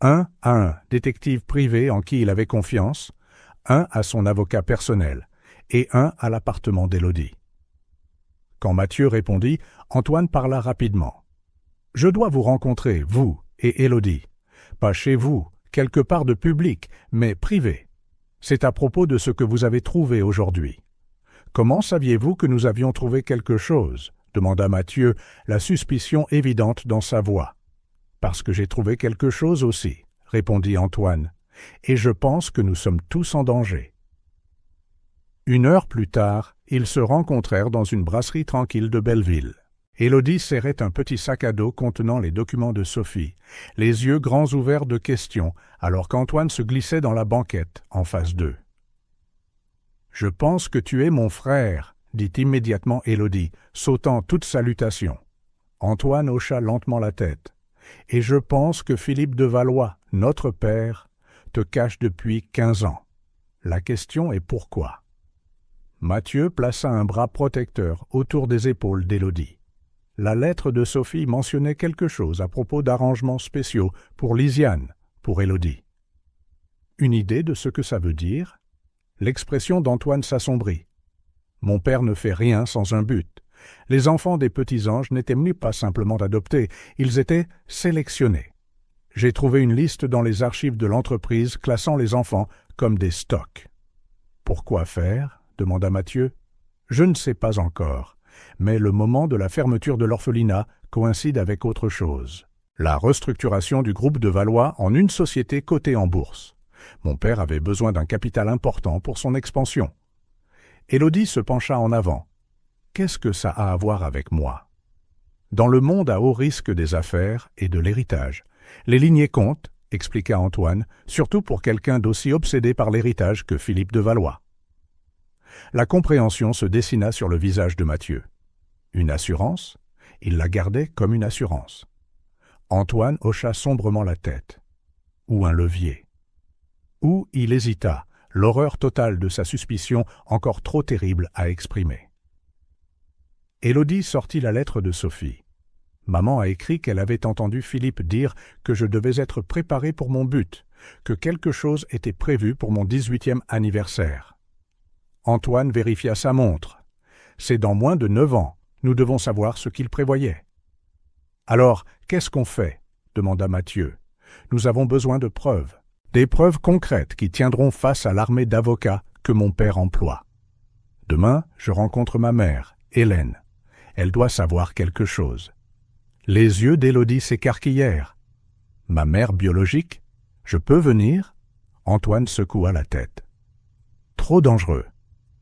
Un à un détective privé en qui il avait confiance, un à son avocat personnel et un à l'appartement d'Élodie. Quand Mathieu répondit, Antoine parla rapidement. « Je dois vous rencontrer, vous et Élodie. Pas chez vous, quelque part de public, mais privé. C'est à propos de ce que vous avez trouvé aujourd'hui. »« Comment saviez-vous que nous avions trouvé quelque chose ?» demanda Mathieu, la suspicion évidente dans sa voix. « Parce que j'ai trouvé quelque chose aussi, » répondit Antoine, « et je pense que nous sommes tous en danger. » 1 heure plus tard, ils se rencontrèrent dans une brasserie tranquille de Belleville. Élodie serrait un petit sac à dos contenant les documents de Sophie, les yeux grands ouverts de questions, alors qu'Antoine se glissait dans la banquette, en face d'eux. « Je pense que tu es mon frère, » dit immédiatement Élodie, sautant toute salutation. Antoine hocha lentement la tête. « Et je pense que Philippe de Valois, notre père, te cache depuis 15 ans. La question est pourquoi ?» Mathieu plaça un bras protecteur autour des épaules d'Élodie. La lettre de Sophie mentionnait quelque chose à propos d'arrangements spéciaux pour Lisiane, pour Élodie. Une idée de ce que ça veut dire? L'expression d'Antoine s'assombrit. Mon père ne fait rien sans un but. Les enfants des petits anges n'étaient pas simplement adoptés, ils étaient sélectionnés. J'ai trouvé une liste dans les archives de l'entreprise classant les enfants comme des stocks. Pourquoi faire? Demanda Mathieu. Je ne sais pas encore, mais le moment de la fermeture de l'orphelinat coïncide avec autre chose. La restructuration du groupe de Valois en une société cotée en bourse. Mon père avait besoin d'un capital important pour son expansion. Élodie se pencha en avant. Qu'est-ce que ça a à voir avec moi? Dans le monde à haut risque des affaires et de l'héritage, les lignées comptent, expliqua Antoine, surtout pour quelqu'un d'aussi obsédé par l'héritage que Philippe de Valois. La compréhension se dessina sur le visage de Mathieu. Une assurance? Il la gardait comme une assurance. Antoine hocha sombrement la tête. Ou un levier. Ou il hésita, l'horreur totale de sa suspicion encore trop terrible à exprimer. Élodie sortit la lettre de Sophie. Maman a écrit qu'elle avait entendu Philippe dire que je devais être préparé pour mon but, que quelque chose était prévu pour mon 18e anniversaire. Antoine vérifia sa montre. C'est dans moins de 9 ans. Nous devons savoir ce qu'il prévoyait. « Alors, qu'est-ce qu'on fait ?» demanda Mathieu. « Nous avons besoin de preuves. Des preuves concrètes qui tiendront face à l'armée d'avocats que mon père emploie. Demain, je rencontre ma mère, Hélène. Elle doit savoir quelque chose. » Les yeux d'Élodie s'écarquillèrent. « Ma mère biologique? Je peux venir ?» Antoine secoua la tête. « Trop dangereux.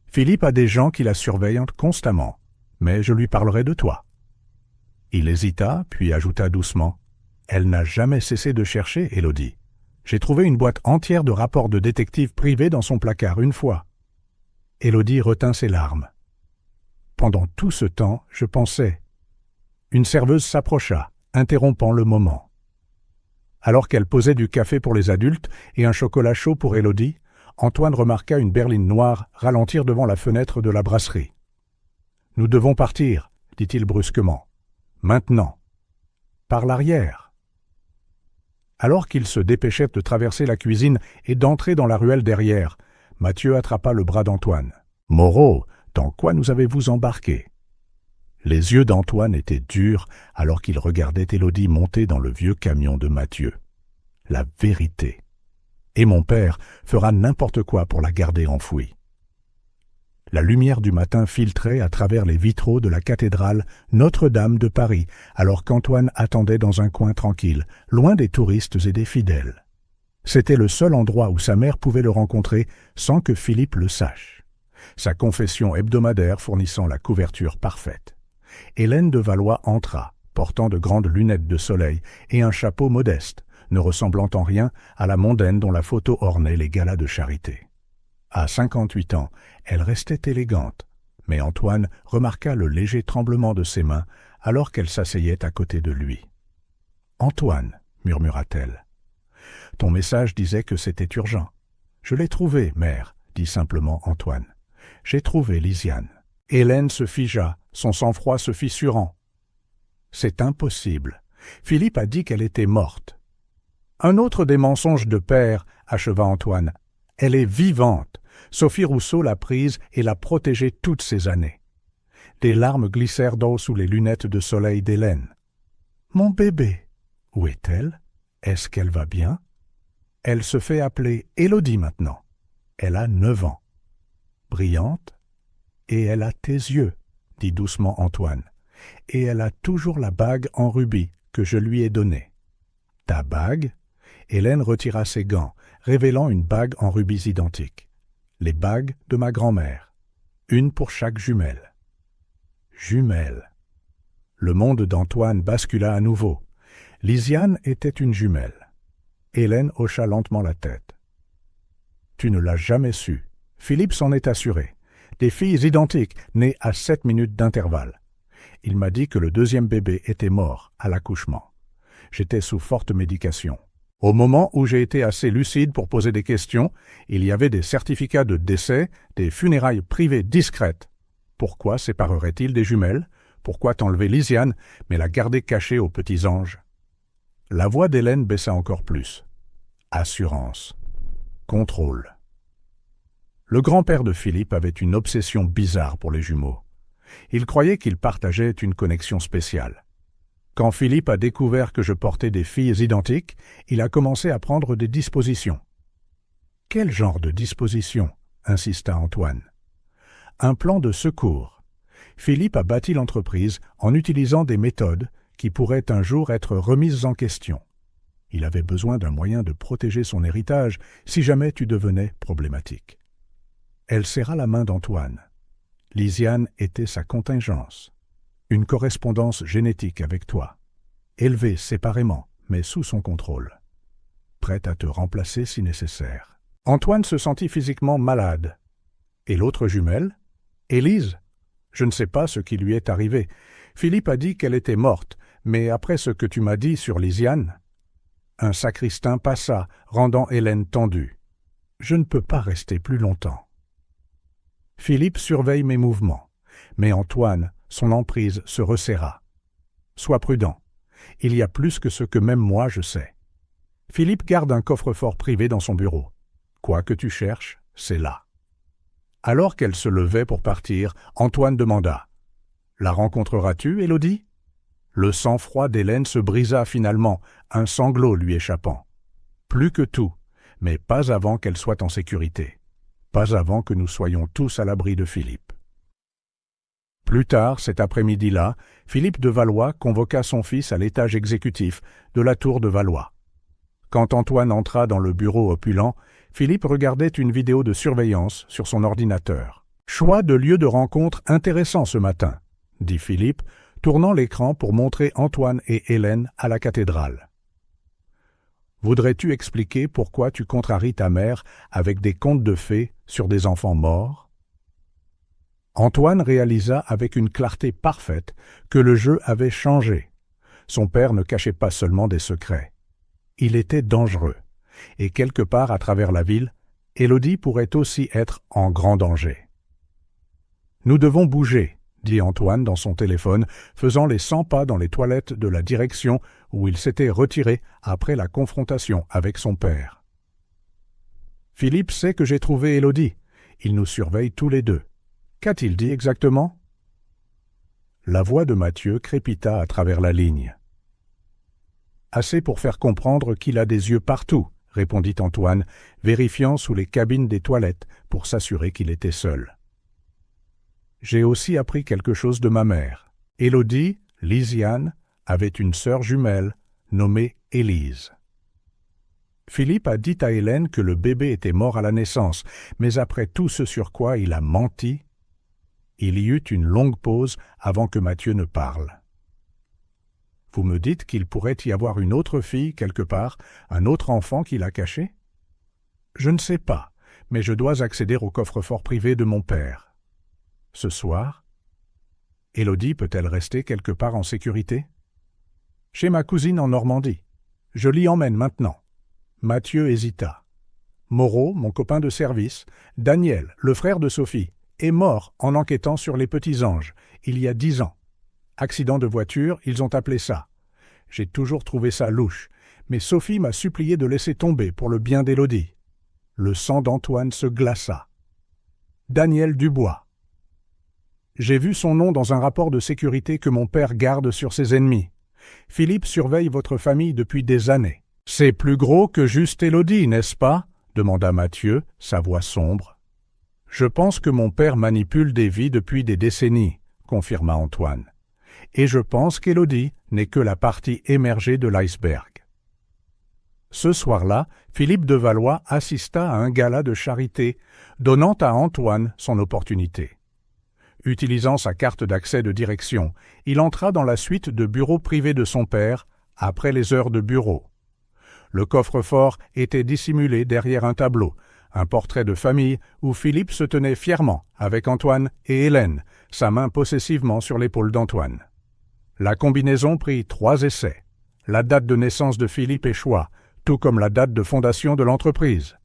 Philippe a des gens qui la surveillent constamment, mais je lui parlerai de toi. » Il hésita, puis ajouta doucement. « Elle n'a jamais cessé de chercher, Élodie. J'ai trouvé une boîte entière de rapports de détectives privés dans son placard une fois. » Élodie retint ses larmes. Pendant tout ce temps, je pensais. Une serveuse s'approcha, interrompant le moment. Alors qu'elle posait du café pour les adultes et un chocolat chaud pour Élodie, Antoine remarqua une berline noire ralentir devant la fenêtre de la brasserie. « Nous devons partir, » dit-il brusquement. « Maintenant. »« Par l'arrière. » Alors qu'il se dépêchait de traverser la cuisine et d'entrer dans la ruelle derrière, Mathieu attrapa le bras d'Antoine. « Moreau, dans quoi nous avez-vous embarqué ?» Les yeux d'Antoine étaient durs alors qu'il regardait Élodie monter dans le vieux camion de Mathieu. La vérité. Et mon père fera n'importe quoi pour la garder enfouie. La lumière du matin filtrait à travers les vitraux de la cathédrale Notre-Dame de Paris, alors qu'Antoine attendait dans un coin tranquille, loin des touristes et des fidèles. C'était le seul endroit où sa mère pouvait le rencontrer sans que Philippe le sache. Sa confession hebdomadaire fournissant la couverture parfaite. Hélène de Valois entra, portant de grandes lunettes de soleil et un chapeau modeste, ne ressemblant en rien à la mondaine dont la photo ornait les galas de charité. À 58 ans, elle restait élégante, mais Antoine remarqua le léger tremblement de ses mains alors qu'elle s'asseyait à côté de lui. « Antoine, murmura-t-elle. « Ton message disait que c'était urgent. »« Je l'ai trouvé, mère, » dit simplement Antoine. « J'ai trouvé Lisiane. » Hélène se figea, son sang-froid se fissurant. « C'est impossible. Philippe a dit qu'elle était morte. »« Un autre des mensonges de père, » acheva Antoine. « Elle est vivante. Sophie Rousseau l'a prise et l'a protégée toutes ces années. » Des larmes glissèrent d'eau sous les lunettes de soleil d'Hélène. « Mon bébé, où est-elle? Est-ce qu'elle va bien? » Elle se fait appeler Élodie maintenant. Elle a 9 ans. Brillante, et elle a tes yeux, dit doucement Antoine. Et elle a toujours la bague en rubis que je lui ai donnée. Ta bague? Hélène retira ses gants, révélant une bague en rubis identique. Les bagues de ma grand-mère. Une pour chaque jumelle. Jumelle. Le monde d'Antoine bascula à nouveau. Lisiane était une jumelle. Hélène hocha lentement la tête. Tu ne l'as jamais su. Philippe s'en est assuré. Des filles identiques, nées à 7 minutes d'intervalle. Il m'a dit que le deuxième bébé était mort à l'accouchement. J'étais sous forte médication. Au moment où j'ai été assez lucide pour poser des questions, il y avait des certificats de décès, des funérailles privées discrètes. Pourquoi séparerait-il des jumelles? Pourquoi t'enlever Lisiane, mais la garder cachée aux petits anges? La voix d'Hélène baissa encore plus. Assurance. Contrôle. Le grand-père de Philippe avait une obsession bizarre pour les jumeaux. Il croyait qu'ils partageaient une connexion spéciale. Quand Philippe a découvert que je portais des filles identiques, il a commencé à prendre des dispositions. « Quel genre de dispositions ?» insista Antoine. « Un plan de secours. Philippe a bâti l'entreprise en utilisant des méthodes qui pourraient un jour être remises en question. Il avait besoin d'un moyen de protéger son héritage si jamais tu devenais problématique. » Elle serra la main d'Antoine. Lisiane était sa contingence. Une correspondance génétique avec toi. Élevée séparément, mais sous son contrôle. Prête à te remplacer si nécessaire. Antoine se sentit physiquement malade. Et l'autre jumelle? Élise? Je ne sais pas ce qui lui est arrivé. Philippe a dit qu'elle était morte, mais après ce que tu m'as dit sur Lisiane... Un sacristain passa, rendant Hélène tendue. Je ne peux pas rester plus longtemps. Philippe surveille mes mouvements, mais Antoine, son emprise se resserra. Sois prudent. Il y a plus que ce que même moi je sais. Philippe garde un coffre-fort privé dans son bureau. Quoi que tu cherches, c'est là. Alors qu'elle se levait pour partir, Antoine demanda. La rencontreras-tu, Élodie? Le sang-froid d'Hélène se brisa finalement, un sanglot lui échappant. Plus que tout, mais pas avant qu'elle soit en sécurité. Pas avant que nous soyons tous à l'abri de Philippe. Plus tard, cet après-midi-là, Philippe de Valois convoqua son fils à l'étage exécutif de la tour de Valois. Quand Antoine entra dans le bureau opulent, Philippe regardait une vidéo de surveillance sur son ordinateur. « Choix de lieu de rencontre intéressant ce matin », dit Philippe, tournant l'écran pour montrer Antoine et Hélène à la cathédrale. « Voudrais-tu expliquer pourquoi tu contraries ta mère avec des contes de fées sur des enfants morts ?» Antoine réalisa avec une clarté parfaite que le jeu avait changé. Son père ne cachait pas seulement des secrets. Il était dangereux, et quelque part à travers la ville, Élodie pourrait aussi être en grand danger. « Nous devons bouger », dit Antoine dans son téléphone, faisant les 100 pas dans les toilettes de la direction où il s'était retiré après la confrontation avec son père. « Philippe sait que j'ai trouvé Élodie. Il nous surveille tous les deux. Qu'a-t-il dit exactement ?» La voix de Mathieu crépita à travers la ligne. « Assez pour faire comprendre qu'il a des yeux partout, » répondit Antoine, vérifiant sous les cabines des toilettes pour s'assurer qu'il était seul. « J'ai aussi appris quelque chose de ma mère. Élodie, Lisiane, avait une sœur jumelle nommée Élise. » Philippe a dit à Hélène que le bébé était mort à la naissance, mais après tout ce sur quoi il a menti... Il y eut une longue pause avant que Mathieu ne parle. « Vous me dites qu'il pourrait y avoir une autre fille quelque part, un autre enfant qui l'a caché ? Je ne sais pas, mais je dois accéder au coffre-fort privé de mon père. Ce soir, Élodie peut-elle rester quelque part en sécurité ? Chez ma cousine en Normandie. Je l'y emmène maintenant. » Mathieu hésita. Moreau, mon copain de service, Daniel, le frère de Sophie, est mort en enquêtant sur les petits anges, il y a 10 ans. Accident de voiture, ils ont appelé ça. J'ai toujours trouvé ça louche, mais Sophie m'a supplié de laisser tomber pour le bien d'Élodie. Le sang d'Antoine se glaça. Daniel Dubois. J'ai vu son nom dans un rapport de sécurité que mon père garde sur ses ennemis. Philippe surveille votre famille depuis des années. C'est plus gros que juste Élodie, n'est-ce pas ? Demanda Mathieu, sa voix sombre. Je pense que mon père manipule des vies depuis des décennies, confirma Antoine. Et je pense qu'Élodie n'est que la partie émergée de l'iceberg. Ce soir-là, Philippe de Valois assista à un gala de charité, donnant à Antoine son opportunité. Utilisant sa carte d'accès de direction, il entra dans la suite de bureau privé de son père, après les heures de bureau. Le coffre-fort était dissimulé derrière un tableau, un portrait de famille où Philippe se tenait fièrement avec Antoine et Hélène, sa main possessivement sur l'épaule d'Antoine. La combinaison prit 3 essais. La date de naissance de Philippe échoua, tout comme la date de fondation de l'entreprise.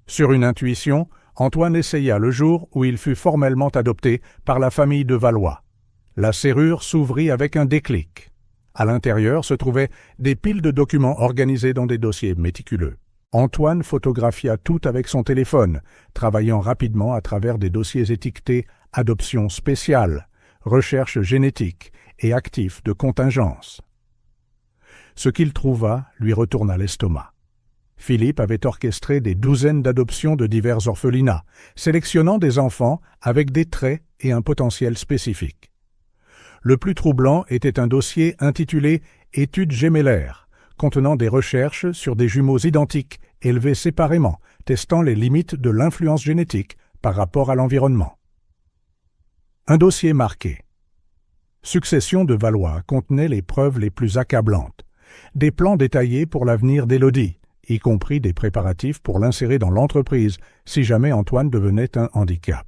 Sur une intuition, Antoine essaya le jour où il fut formellement adopté par la famille de Valois. La serrure s'ouvrit avec un déclic. À l'intérieur se trouvaient des piles de documents organisés dans des dossiers méticuleux. Antoine photographia tout avec son téléphone, travaillant rapidement à travers des dossiers étiquetés « Adoption spéciale »,« Recherche génétique » et « Actifs de contingence ». Ce qu'il trouva lui retourna l'estomac. Philippe avait orchestré des douzaines d'adoptions de divers orphelinats, sélectionnant des enfants avec des traits et un potentiel spécifique. Le plus troublant était un dossier intitulé « Études gémellaires », contenant des recherches sur des jumeaux identiques élevés séparément, testant les limites de l'influence génétique par rapport à l'environnement. Un dossier marqué. Succession de Valois contenait les preuves les plus accablantes, des plans détaillés pour l'avenir d'Élodie, y compris des préparatifs pour l'insérer dans l'entreprise si jamais Antoine devenait un handicap.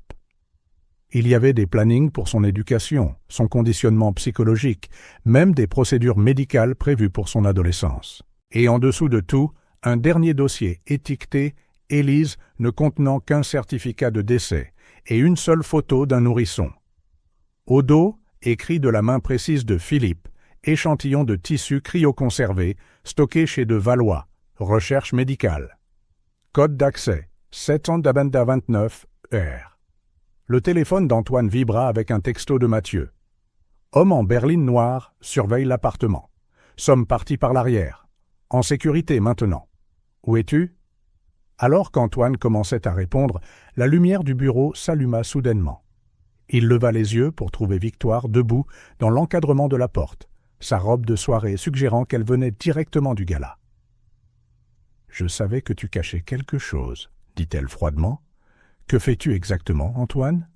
Il y avait des plannings pour son éducation, son conditionnement psychologique, même des procédures médicales prévues pour son adolescence. Et en dessous de tout, un dernier dossier étiqueté « Élise » ne contenant qu'un certificat de décès et une seule photo d'un nourrisson. Au dos, écrit de la main précise de Philippe, échantillon de tissu cryoconservé stocké chez de Valois, recherche médicale. Code d'accès 729R. Le téléphone d'Antoine vibra avec un texto de Mathieu. Homme en berline noire surveille l'appartement. Sommes partis par l'arrière. En sécurité maintenant. Où es-tu ? Alors qu'Antoine commençait à répondre, la lumière du bureau s'alluma soudainement. Il leva les yeux pour trouver Victoire debout dans l'encadrement de la porte, sa robe de soirée suggérant qu'elle venait directement du gala. « Je savais que tu cachais quelque chose, » dit-elle froidement. « Que fais-tu exactement, Antoine ?»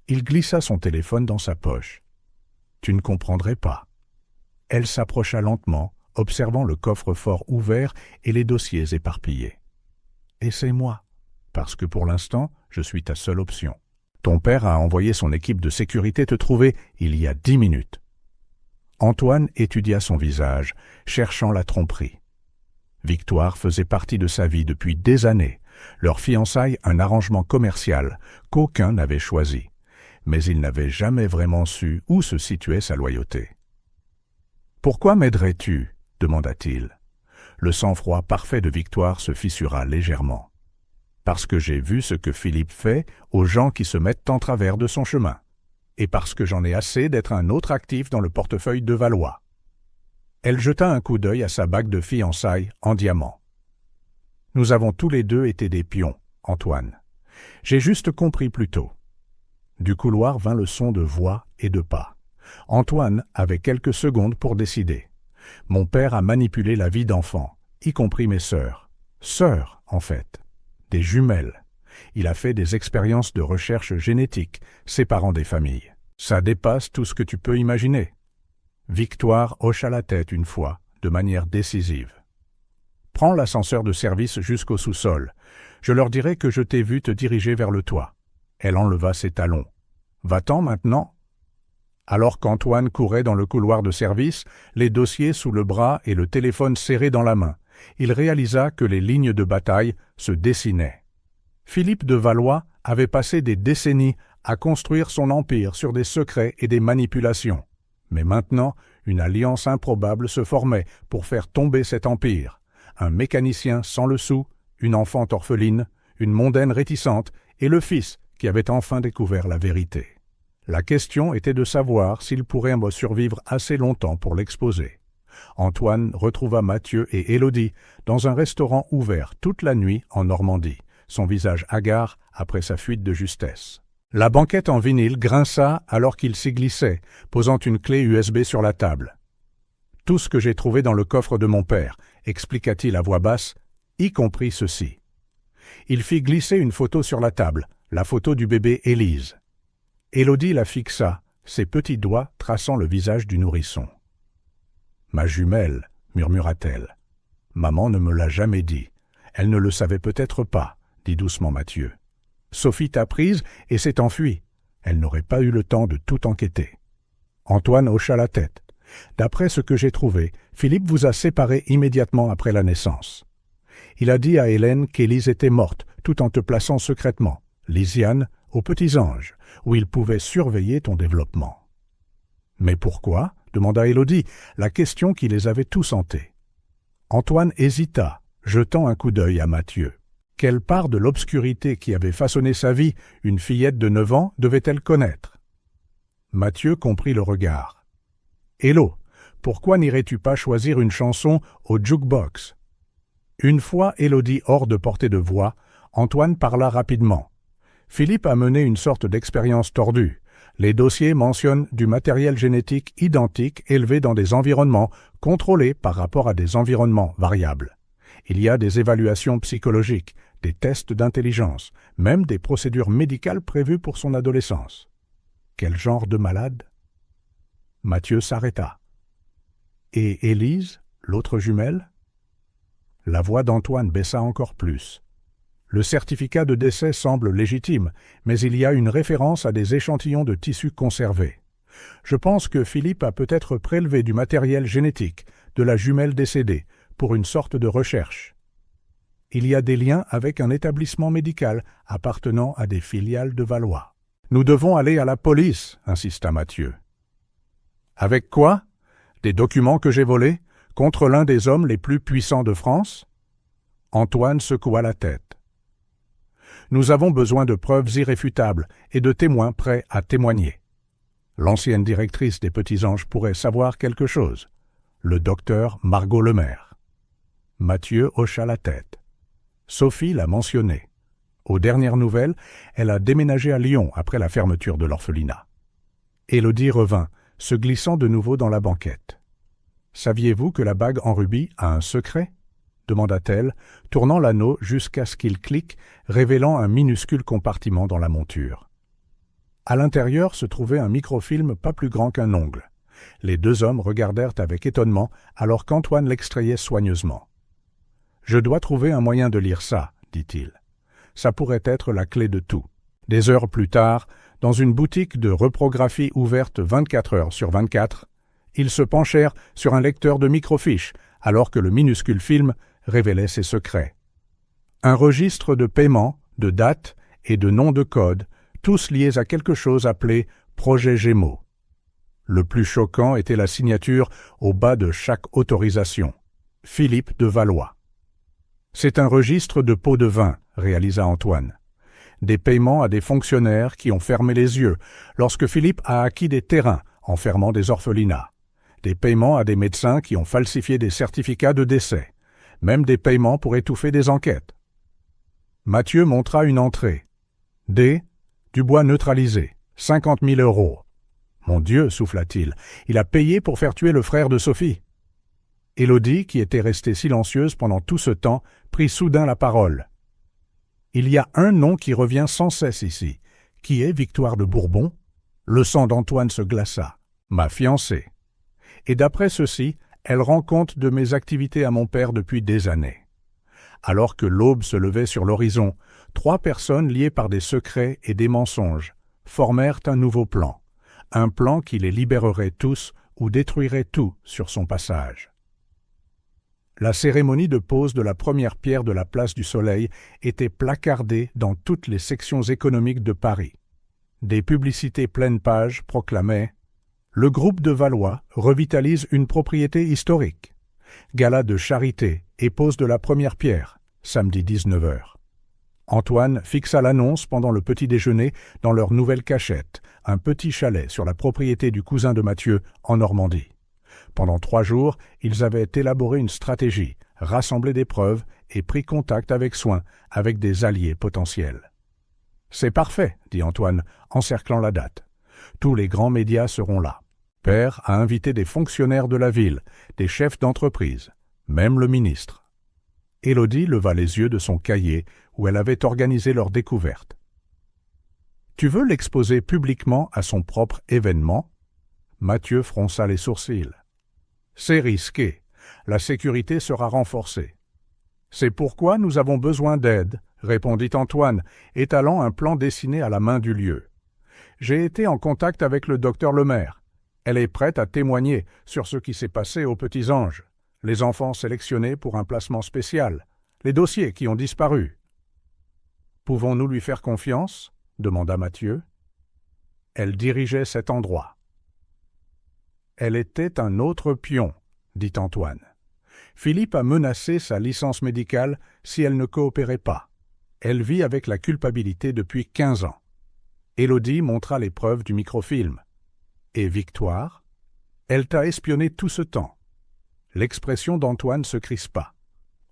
Il glissa son téléphone dans sa poche. « Tu ne comprendrais pas. » Elle s'approcha lentement, observant le coffre-fort ouvert et les dossiers éparpillés. « Essaie-moi, parce que pour l'instant, je suis ta seule option. Ton père a envoyé son équipe de sécurité te trouver il y a 10 minutes. » Antoine étudia son visage, cherchant la tromperie. Victoire faisait partie de sa vie depuis des années, leur fiançailles un arrangement commercial qu'aucun n'avait choisi, mais il n'avait jamais vraiment su où se situait sa loyauté. « Pourquoi m'aiderais-tu » demanda-t-il. Le sang-froid parfait de Victoire se fissura légèrement. « Parce que j'ai vu ce que Philippe fait aux gens qui se mettent en travers de son chemin, et parce que j'en ai assez d'être un autre actif dans le portefeuille de Valois. » Elle jeta un coup d'œil à sa bague de fiançailles en diamant. « Nous avons tous les deux été des pions, Antoine. J'ai juste compris plus tôt. » Du couloir vint le son de voix et de pas. Antoine avait quelques secondes pour décider. « Mon père a manipulé la vie d'enfants, y compris mes sœurs. Sœurs, en fait. Des jumelles. Il a fait des expériences de recherche génétique, séparant des familles. Ça dépasse tout ce que tu peux imaginer. Victoire hocha la tête une fois, de manière décisive. Prends l'ascenseur de service jusqu'au sous-sol. Je leur dirai que je t'ai vu te diriger vers le toit. Elle enleva ses talons. Va-t'en maintenant? Alors qu'Antoine courait dans le couloir de service, les dossiers sous le bras et le téléphone serré dans la main, il réalisa que les lignes de bataille se dessinaient. Philippe de Valois avait passé des décennies à construire son empire sur des secrets et des manipulations. Mais maintenant, une alliance improbable se formait pour faire tomber cet empire. Un mécanicien sans le sou, une enfante orpheline, une mondaine réticente et le fils qui avait enfin découvert la vérité. La question était de savoir s'il pourrait survivre assez longtemps pour l'exposer. Antoine retrouva Mathieu et Élodie dans un restaurant ouvert toute la nuit en Normandie, son visage hagard après sa fuite de justesse. La banquette en vinyle grinça alors qu'il s'y glissait, posant une clé USB sur la table. « Tout ce que j'ai trouvé dans le coffre de mon père », expliqua-t-il à voix basse, y compris ceci. Il fit glisser une photo sur la table, la photo du bébé Élise. Élodie la fixa, ses petits doigts traçant le visage du nourrisson. « Ma jumelle, murmura-t-elle. Maman ne me l'a jamais dit. Elle ne le savait peut-être pas, dit doucement Mathieu. Sophie t'a prise et s'est enfuie. Elle n'aurait pas eu le temps de tout enquêter. Antoine hocha la tête. D'après ce que j'ai trouvé, Philippe vous a séparés immédiatement après la naissance. Il a dit à Hélène qu'Élise était morte, tout en te plaçant secrètement, Lysiane, aux Petits Anges, où il pouvait surveiller ton développement. Mais pourquoi ? Demanda Élodie, la question qui les avait tous hantés. Antoine hésita, jetant un coup d'œil à Mathieu. Quelle part de l'obscurité qui avait façonné sa vie une fillette de 9 ans devait-elle connaître? Mathieu comprit le regard. « Hello, pourquoi n'irais-tu pas choisir une chanson au jukebox ?» Une fois Élodie hors de portée de voix, Antoine parla rapidement. Philippe a mené une sorte d'expérience tordue. Les dossiers mentionnent du matériel génétique identique élevé dans des environnements contrôlés par rapport à des environnements variables. Il y a des évaluations psychologiques, des tests d'intelligence, même des procédures médicales prévues pour son adolescence. Quel genre de malade? Mathieu s'arrêta. Et Élise, l'autre jumelle? La voix d'Antoine baissa encore plus. Le certificat de décès semble légitime, mais il y a une référence à des échantillons de tissus conservés. Je pense que Philippe a peut-être prélevé du matériel génétique de la jumelle décédée pour une sorte de recherche. Il y a des liens avec un établissement médical appartenant à des filiales de Valois. « Nous devons aller à la police, » insista Mathieu. « Avec quoi? Des documents que j'ai volés contre l'un des hommes les plus puissants de France ?» Antoine secoua la tête. « Nous avons besoin de preuves irréfutables et de témoins prêts à témoigner. L'ancienne directrice des Petits Anges pourrait savoir quelque chose. Le docteur Margot Lemaire. » Mathieu hocha la tête. Sophie l'a mentionné. Aux dernières nouvelles, elle a déménagé à Lyon après la fermeture de l'orphelinat. Élodie revint, se glissant de nouveau dans la banquette. « Saviez-vous que la bague en rubis a un secret ?» demanda-t-elle, tournant l'anneau jusqu'à ce qu'il clique, révélant un minuscule compartiment dans la monture. À l'intérieur se trouvait un microfilm pas plus grand qu'un ongle. Les deux hommes regardèrent avec étonnement alors qu'Antoine l'extrayait soigneusement. « Je dois trouver un moyen de lire ça, » dit-il. « Ça pourrait être la clé de tout. » Des heures plus tard, dans une boutique de reprographie ouverte 24 heures sur 24, ils se penchèrent sur un lecteur de microfiches alors que le minuscule film révélait ses secrets. Un registre de paiement, de dates et de noms de code, tous liés à quelque chose appelé « Projet Gémeaux ». Le plus choquant était la signature au bas de chaque autorisation. Philippe de Valois. « C'est un registre de pots de vin », réalisa Antoine. Des paiements à des fonctionnaires qui ont fermé les yeux lorsque Philippe a acquis des terrains en fermant des orphelinats. Des paiements à des médecins qui ont falsifié des certificats de décès. Même des paiements pour étouffer des enquêtes. Mathieu montra une entrée. D. Du bois neutralisé. 50 000 €. Mon Dieu, souffla-t-il, il a payé pour faire tuer le frère de Sophie. Élodie, qui était restée silencieuse pendant tout ce temps, prit soudain la parole. Il y a un nom qui revient sans cesse ici. Qui est Victoire de Bourbon? Le sang d'Antoine se glaça. Ma fiancée. Et d'après ceci, elle rend compte de mes activités à mon père depuis des années. Alors que l'aube se levait sur l'horizon, 3 personnes liées par des secrets et des mensonges formèrent un nouveau plan. Un plan qui les libérerait tous ou détruirait tout sur son passage. La cérémonie de pose de la première pierre de la place du Soleil était placardée dans toutes les sections économiques de Paris. Des publicités pleines pages proclamaient « Le groupe de Valois revitalise une propriété historique. Gala de charité et pose de la première pierre, samedi 19h. » Antoine fixa l'annonce pendant le petit déjeuner dans leur nouvelle cachette, un petit chalet sur la propriété du cousin de Mathieu en Normandie. Pendant 3 jours, ils avaient élaboré une stratégie, rassemblé des preuves et pris contact avec soin avec des alliés potentiels. « C'est parfait, dit Antoine, encerclant la date. Tous les grands médias seront là. Père a invité des fonctionnaires de la ville, des chefs d'entreprise, même le ministre. » Élodie leva les yeux de son cahier où elle avait organisé leur découverte. « Tu veux l'exposer publiquement à son propre événement ?» Mathieu fronça les sourcils. « C'est risqué. La sécurité sera renforcée. »« C'est pourquoi nous avons besoin d'aide, » répondit Antoine, étalant un plan dessiné à la main du lieu. « J'ai été en contact avec le docteur Lemaire. Elle est prête à témoigner sur ce qui s'est passé aux Petits Anges, les enfants sélectionnés pour un placement spécial, les dossiers qui ont disparu. »« Pouvons-nous lui faire confiance ?» demanda Mathieu. Elle dirigeait cet endroit. Elle était un autre pion, dit Antoine. Philippe a menacé sa licence médicale si elle ne coopérait pas. Elle vit avec la culpabilité depuis 15 ans. Élodie montra les preuves du microfilm. Et Victoire? Elle t'a espionné tout ce temps. L'expression d'Antoine se crispa.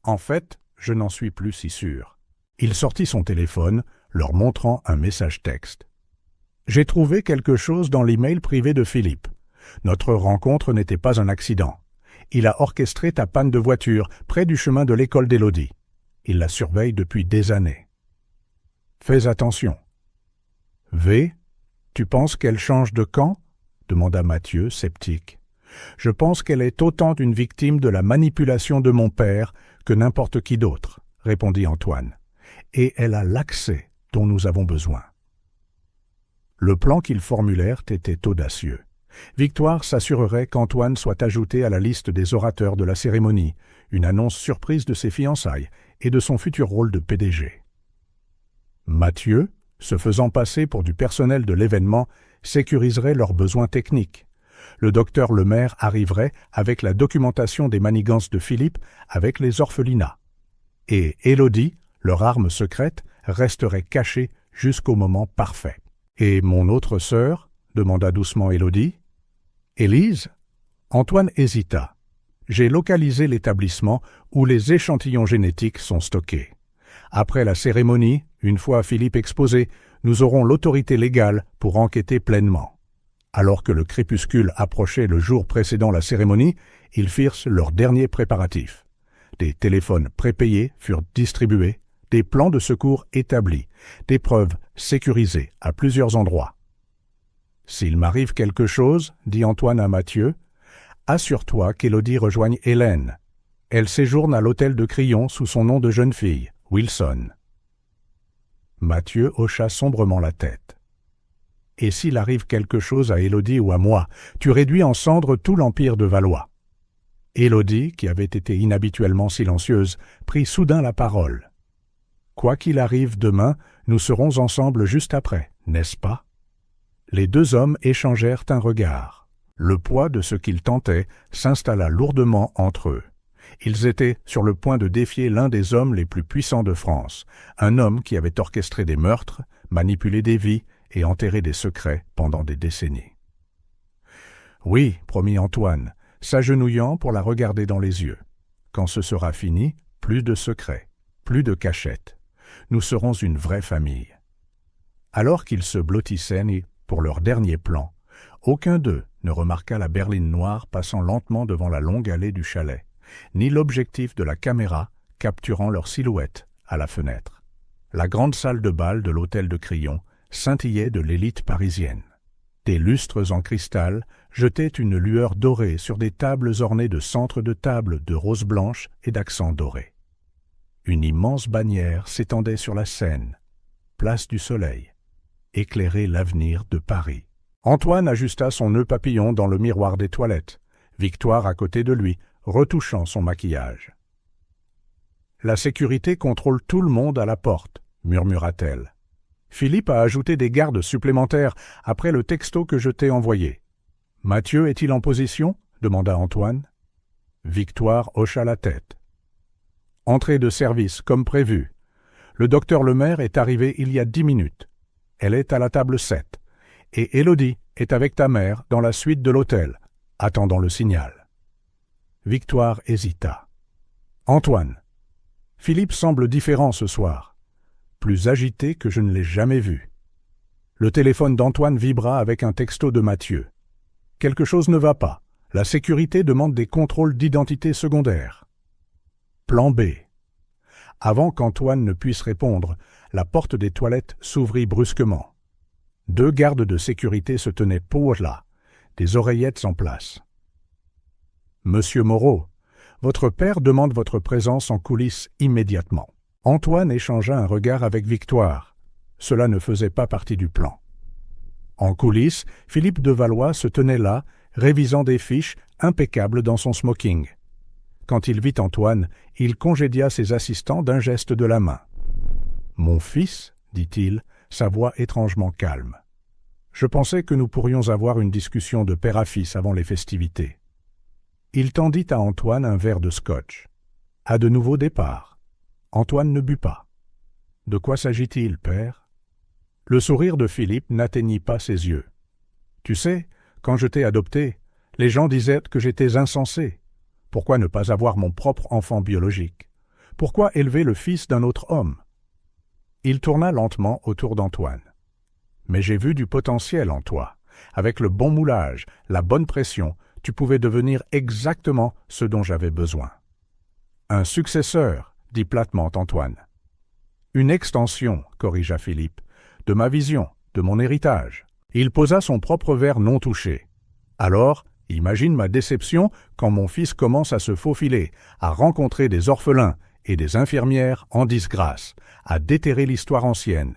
En fait, je n'en suis plus si sûr. Il sortit son téléphone, leur montrant un message texte. J'ai trouvé quelque chose dans l'email privé de Philippe. Notre rencontre n'était pas un accident. Il a orchestré ta panne de voiture près du chemin de l'école d'Élodie. Il la surveille depuis des années. Fais attention. V, tu penses qu'elle change de camp ? Demanda Mathieu, sceptique. Je pense qu'elle est autant une victime de la manipulation de mon père que n'importe qui d'autre, répondit Antoine. Et elle a l'accès dont nous avons besoin. Le plan qu'ils formulèrent était audacieux. Victoire s'assurerait qu'Antoine soit ajouté à la liste des orateurs de la cérémonie, une annonce surprise de ses fiançailles et de son futur rôle de PDG. Mathieu, se faisant passer pour du personnel de l'événement, sécuriserait leurs besoins techniques. Le docteur Lemaire arriverait avec la documentation des manigances de Philippe avec les orphelinats. Et Élodie, leur arme secrète, resterait cachée jusqu'au moment parfait. « Et mon autre sœur ?» demanda doucement Élodie. « Élise ?» Antoine hésita. « J'ai localisé l'établissement où les échantillons génétiques sont stockés. Après la cérémonie, une fois Philippe exposé, nous aurons l'autorité légale pour enquêter pleinement. » Alors que le crépuscule approchait le jour précédant la cérémonie, ils firent leurs derniers préparatifs. Des téléphones prépayés furent distribués, des plans de secours établis, des preuves sécurisées à plusieurs endroits. « S'il m'arrive quelque chose, dit Antoine à Mathieu, assure-toi qu'Élodie rejoigne Hélène. Elle séjourne à l'hôtel de Crillon sous son nom de jeune fille, Wilson. » Mathieu hocha sombrement la tête. « Et s'il arrive quelque chose à Élodie ou à moi, tu réduis en cendres tout l'empire de Valois. » Élodie, qui avait été inhabituellement silencieuse, prit soudain la parole. « Quoi qu'il arrive demain, nous serons ensemble juste après, n'est-ce pas ?» Les 2 hommes échangèrent un regard. Le poids de ce qu'ils tentaient s'installa lourdement entre eux. Ils étaient sur le point de défier l'un des hommes les plus puissants de France, un homme qui avait orchestré des meurtres, manipulé des vies et enterré des secrets pendant des décennies. « Oui, promit Antoine, s'agenouillant pour la regarder dans les yeux. Quand ce sera fini, plus de secrets, plus de cachettes. Nous serons une vraie famille. » Alors qu'ils se blottissaient pour leur dernier plan, aucun d'eux ne remarqua la berline noire passant lentement devant la longue allée du chalet, ni l'objectif de la caméra capturant leur silhouette à la fenêtre. La grande salle de bal de l'hôtel de Crillon scintillait de l'élite parisienne. Des lustres en cristal jetaient une lueur dorée sur des tables ornées de centres de table de roses blanches et d'accents dorés. Une immense bannière s'étendait sur la Seine, place du Soleil, éclairait l'avenir de Paris. Antoine ajusta son nœud papillon dans le miroir des toilettes, Victoire à côté de lui, retouchant son maquillage. « La sécurité contrôle tout le monde à la porte, » murmura-t-elle. « Philippe a ajouté des gardes supplémentaires après le texto que je t'ai envoyé. »« Mathieu est-il en position ?» demanda Antoine. Victoire hocha la tête. « Entrée de service, comme prévu. Le docteur Lemaire est arrivé il y a 10 minutes. Elle est à la table 7. Et Élodie est avec ta mère dans la suite de l'hôtel, attendant le signal. » Victoire hésita. « Antoine, Philippe semble différent ce soir, plus agité que je ne l'ai jamais vu. » Le téléphone d'Antoine vibra avec un texto de Mathieu. « Quelque chose ne va pas. La sécurité demande des contrôles d'identité secondaires. » Plan B. Avant qu'Antoine ne puisse répondre, la porte des toilettes s'ouvrit brusquement. 2 gardes de sécurité se tenaient pour là, des oreillettes en place. « Monsieur Moreau, votre père demande votre présence en coulisses immédiatement. » Antoine échangea un regard avec Victoire. Cela ne faisait pas partie du plan. En coulisses, Philippe de Valois se tenait là, révisant des fiches, impeccable dans son smoking. Quand il vit Antoine, il congédia ses assistants d'un geste de la main. « Mon fils, dit-il, sa voix étrangement calme. Je pensais que nous pourrions avoir une discussion de père à fils avant les festivités. » Il tendit à Antoine un verre de scotch. À de nouveaux départs. Antoine ne but pas. « De quoi s'agit-il, père ?» Le sourire de Philippe n'atteignit pas ses yeux. « Tu sais, quand je t'ai adopté, les gens disaient que j'étais insensé. Pourquoi ne pas avoir mon propre enfant biologique? Pourquoi élever le fils d'un autre homme ?» Il tourna lentement autour d'Antoine. « Mais j'ai vu du potentiel en toi. Avec le bon moulage, la bonne pression, tu pouvais devenir exactement ce dont j'avais besoin. »« Un successeur, » dit platement Antoine. « Une extension, » corrigea Philippe, « de ma vision, de mon héritage. » Il posa son propre verre non touché. « Alors, imagine ma déception quand mon fils commence à se faufiler, à rencontrer des orphelins et des infirmières en disgrâce, à déterrer l'histoire ancienne. »«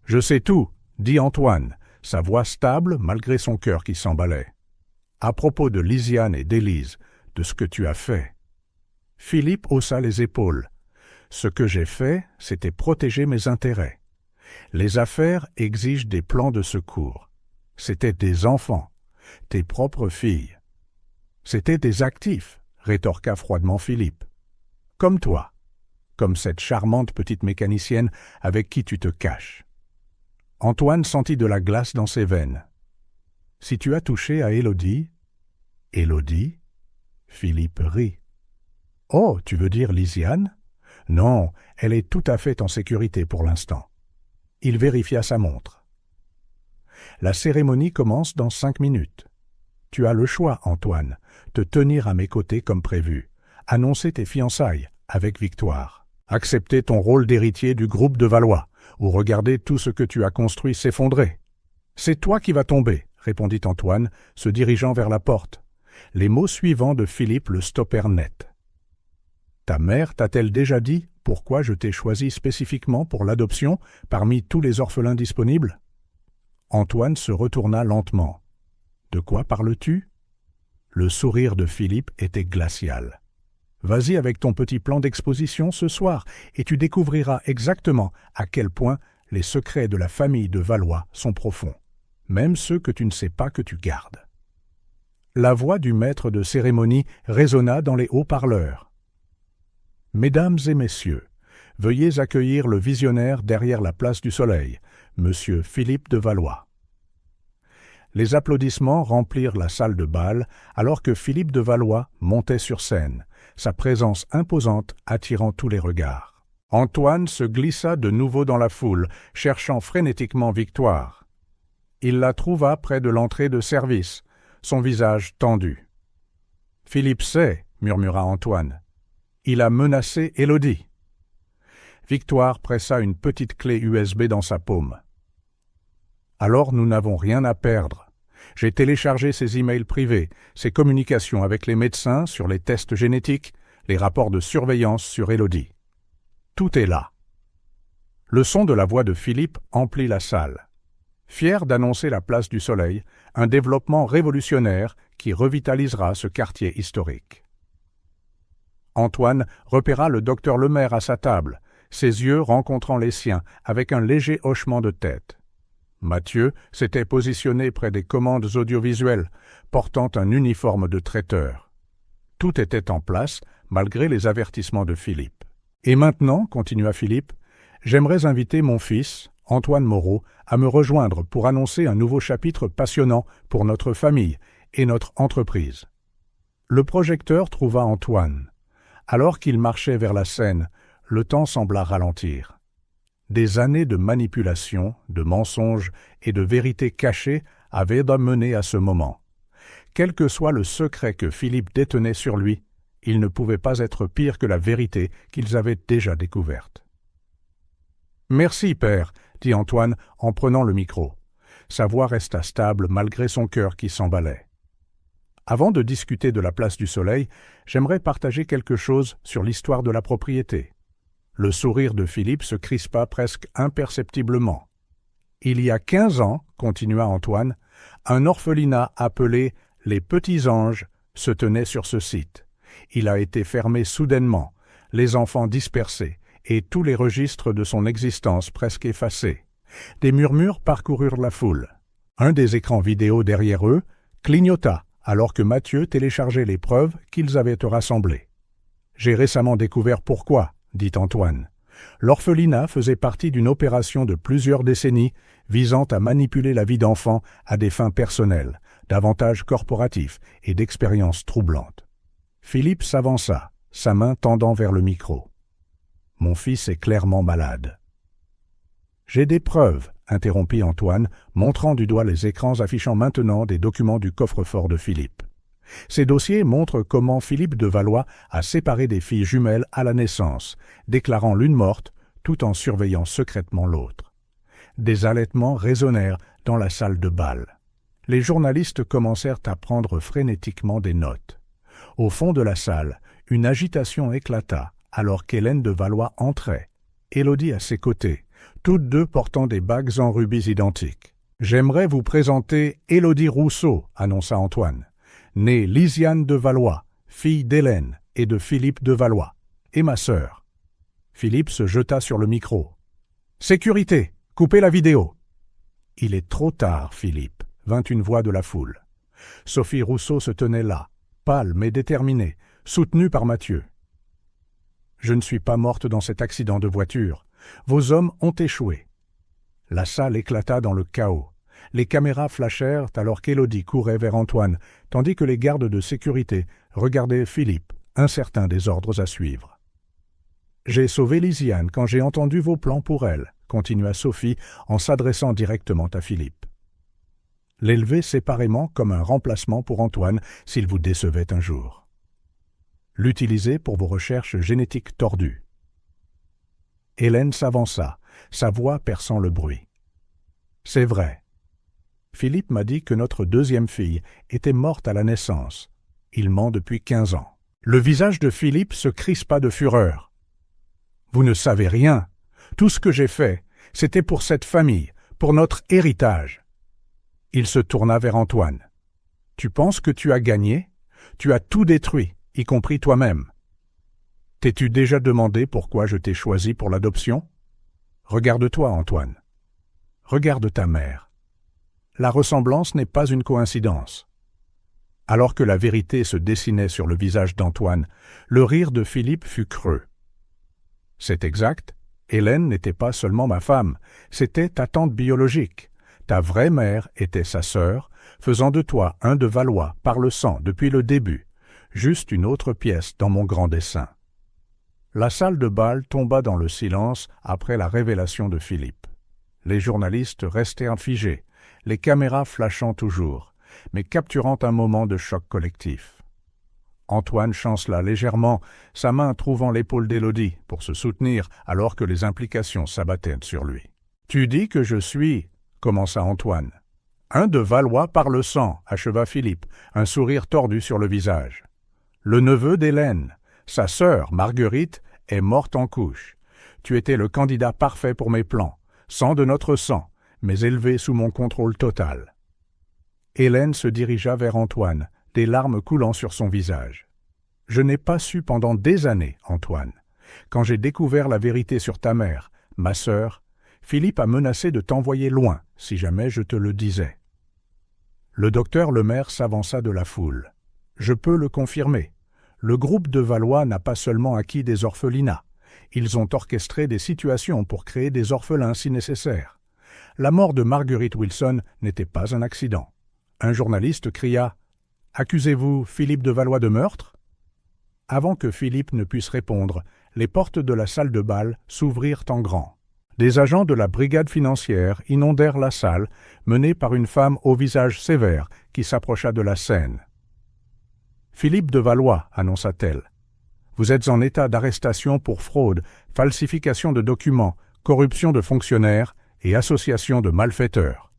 Je sais tout, » dit Antoine, sa voix stable malgré son cœur qui s'emballait. « À propos de Lisiane et d'Élise, de ce que tu as fait. » Philippe haussa les épaules. « Ce que j'ai fait, c'était protéger mes intérêts. Les affaires exigent des plans de secours. C'étaient des enfants, tes propres filles. »« C'étaient des actifs, » rétorqua froidement Philippe. « Comme toi, comme cette charmante petite mécanicienne avec qui tu te caches. » Antoine sentit de la glace dans ses veines. « Si tu as touché à Élodie... » « Élodie ?» Philippe rit. « Oh, tu veux dire Lisiane ? Non, elle est tout à fait en sécurité pour l'instant. » Il vérifia sa montre. « La cérémonie commence dans 5 minutes. Tu as le choix, Antoine, te tenir à mes côtés comme prévu, annoncer tes fiançailles avec Victoire, accepter ton rôle d'héritier du groupe de Valois, ou regarder tout ce que tu as construit s'effondrer. C'est toi qui vas tomber, répondit Antoine, se dirigeant vers la porte. Les mots suivants de Philippe le stoppèrent net. « Ta mère t'a-t-elle déjà dit pourquoi je t'ai choisi spécifiquement pour l'adoption parmi tous les orphelins disponibles ?» Antoine se retourna lentement. « De quoi parles-tu » Le sourire de Philippe était glacial. « Vas-y avec ton petit plan d'exposition ce soir et tu découvriras exactement à quel point les secrets de la famille de Valois sont profonds, même ceux que tu ne sais pas que tu gardes. » La voix du maître de cérémonie résonna dans les haut-parleurs. « Mesdames et messieurs, veuillez accueillir le visionnaire derrière la place du Soleil, Monsieur Philippe de Valois. » Les applaudissements remplirent la salle de bal alors que Philippe de Valois montait sur scène, sa présence imposante attirant tous les regards. Antoine se glissa de nouveau dans la foule, cherchant frénétiquement Victoire. Il la trouva près de l'entrée de service, son visage tendu. « Philippe sait, » murmura Antoine. « Il a menacé Élodie. » Victoire pressa une petite clé USB dans sa paume. Alors nous n'avons rien à perdre. J'ai téléchargé ses emails privés, ses communications avec les médecins sur les tests génétiques, les rapports de surveillance sur Élodie. Tout est là. Le son de la voix de Philippe emplit la salle. Fier d'annoncer la place du Soleil, un développement révolutionnaire qui revitalisera ce quartier historique. Antoine repéra le docteur Lemaire à sa table, ses yeux rencontrant les siens avec un léger hochement de tête. Mathieu s'était positionné près des commandes audiovisuelles, portant un uniforme de traiteur. Tout était en place, malgré les avertissements de Philippe. « Et maintenant, continua Philippe, j'aimerais inviter mon fils, Antoine Moreau, à me rejoindre pour annoncer un nouveau chapitre passionnant pour notre famille et notre entreprise. » Le projecteur trouva Antoine. Alors qu'il marchait vers la scène, le temps sembla ralentir. Des années de manipulation, de mensonges et de vérités cachées avaient mené à ce moment. Quel que soit le secret que Philippe détenait sur lui, il ne pouvait pas être pire que la vérité qu'ils avaient déjà découverte. « Merci, père, » dit Antoine en prenant le micro. Sa voix resta stable malgré son cœur qui s'emballait. « Avant de discuter de la place du Soleil, j'aimerais partager quelque chose sur l'histoire de la propriété. » Le sourire de Philippe se crispa presque imperceptiblement. « Il y a 15 ans, continua Antoine, un orphelinat appelé « Les Petits Anges » se tenait sur ce site. Il a été fermé soudainement, les enfants dispersés et tous les registres de son existence presque effacés. Des murmures parcoururent la foule. Un des écrans vidéo derrière eux clignota alors que Mathieu téléchargeait les preuves qu'ils avaient rassemblées. « J'ai récemment découvert pourquoi, » dit Antoine. L'orphelinat faisait partie d'une opération de plusieurs décennies visant à manipuler la vie d'enfants à des fins personnelles, d'avantages corporatifs et d'expériences troublantes. Philippe s'avança, sa main tendant vers le micro. « Mon fils est clairement malade. »« J'ai des preuves, » interrompit Antoine, montrant du doigt les écrans affichant maintenant des documents du coffre-fort de Philippe. Ces dossiers montrent comment Philippe de Valois a séparé des filles jumelles à la naissance, déclarant l'une morte tout en surveillant secrètement l'autre. Des halètements résonnèrent dans la salle de bal. Les journalistes commencèrent à prendre frénétiquement des notes. Au fond de la salle, une agitation éclata alors qu'Hélène de Valois entrait, Élodie à ses côtés, toutes deux portant des bagues en rubis identiques. « J'aimerais vous présenter Élodie Rousseau, » annonça Antoine. Née Lisiane de Valois, fille d'Hélène et de Philippe de Valois, et ma sœur. Philippe se jeta sur le micro. « Sécurité, coupez la vidéo !»« Il est trop tard, Philippe », vint une voix de la foule. Sophie Rousseau se tenait là, pâle mais déterminée, soutenue par Mathieu. « Je ne suis pas morte dans cet accident de voiture. Vos hommes ont échoué. » La salle éclata dans le chaos. Les caméras flashèrent alors qu'Élodie courait vers Antoine, tandis que les gardes de sécurité regardaient Philippe, incertain des ordres à suivre. « J'ai sauvé Lisiane quand j'ai entendu vos plans pour elle, » continua Sophie en s'adressant directement à Philippe. « L'élever séparément comme un remplacement pour Antoine s'il vous décevait un jour. L'utiliser pour vos recherches génétiques tordues. » Hélène s'avança, sa voix perçant le bruit. « C'est vrai. Philippe m'a dit que notre deuxième fille était morte à la naissance. Il ment depuis 15 ans. » Le visage de Philippe se crispa de fureur. « Vous ne savez rien. Tout ce que j'ai fait, c'était pour cette famille, pour notre héritage. » Il se tourna vers Antoine. « Tu penses que tu as gagné? Tu as tout détruit, y compris toi-même. T'es-tu déjà demandé pourquoi je t'ai choisi pour l'adoption? Regarde-toi, Antoine. Regarde ta mère. La ressemblance n'est pas une coïncidence. » Alors que la vérité se dessinait sur le visage d'Antoine, le rire de Philippe fut creux. « C'est exact, Hélène n'était pas seulement ma femme, c'était ta tante biologique. Ta vraie mère était sa sœur, faisant de toi un de Valois par le sang depuis le début, juste une autre pièce dans mon grand dessin. » La salle de bal tomba dans le silence après la révélation de Philippe. Les journalistes restèrent figés, les caméras flashant toujours, mais capturant un moment de choc collectif. Antoine chancela légèrement, sa main trouvant l'épaule d'Élodie pour se soutenir alors que les implications s'abattaient sur lui. « Tu dis que je suis… » commença Antoine. « Un de Valois par le sang, » acheva Philippe, un sourire tordu sur le visage. « Le neveu d'Hélène, sa sœur, Marguerite, est morte en couche. Tu étais le candidat parfait pour mes plans, sang de notre sang, mais élevé sous mon contrôle total. » Hélène se dirigea vers Antoine, des larmes coulant sur son visage. « Je n'ai pas su pendant des années, Antoine. Quand j'ai découvert la vérité sur ta mère, ma sœur, Philippe a menacé de t'envoyer loin, si jamais je te le disais. » Le docteur Lemaire s'avança de la foule. « Je peux le confirmer. Le groupe de Valois n'a pas seulement acquis des orphelinats. Ils ont orchestré des situations pour créer des orphelins si nécessaire. La mort de Marguerite Wilson n'était pas un accident. » Un journaliste cria « Accusez-vous Philippe de Valois de meurtre ?» Avant que Philippe ne puisse répondre, les portes de la salle de bal s'ouvrirent en grand. Des agents de la brigade financière inondèrent la salle, menés par une femme au visage sévère qui s'approcha de la scène. « Philippe de Valois, annonça-t-elle. Vous êtes en état d'arrestation pour fraude, falsification de documents, corruption de fonctionnaires et association de malfaiteurs. »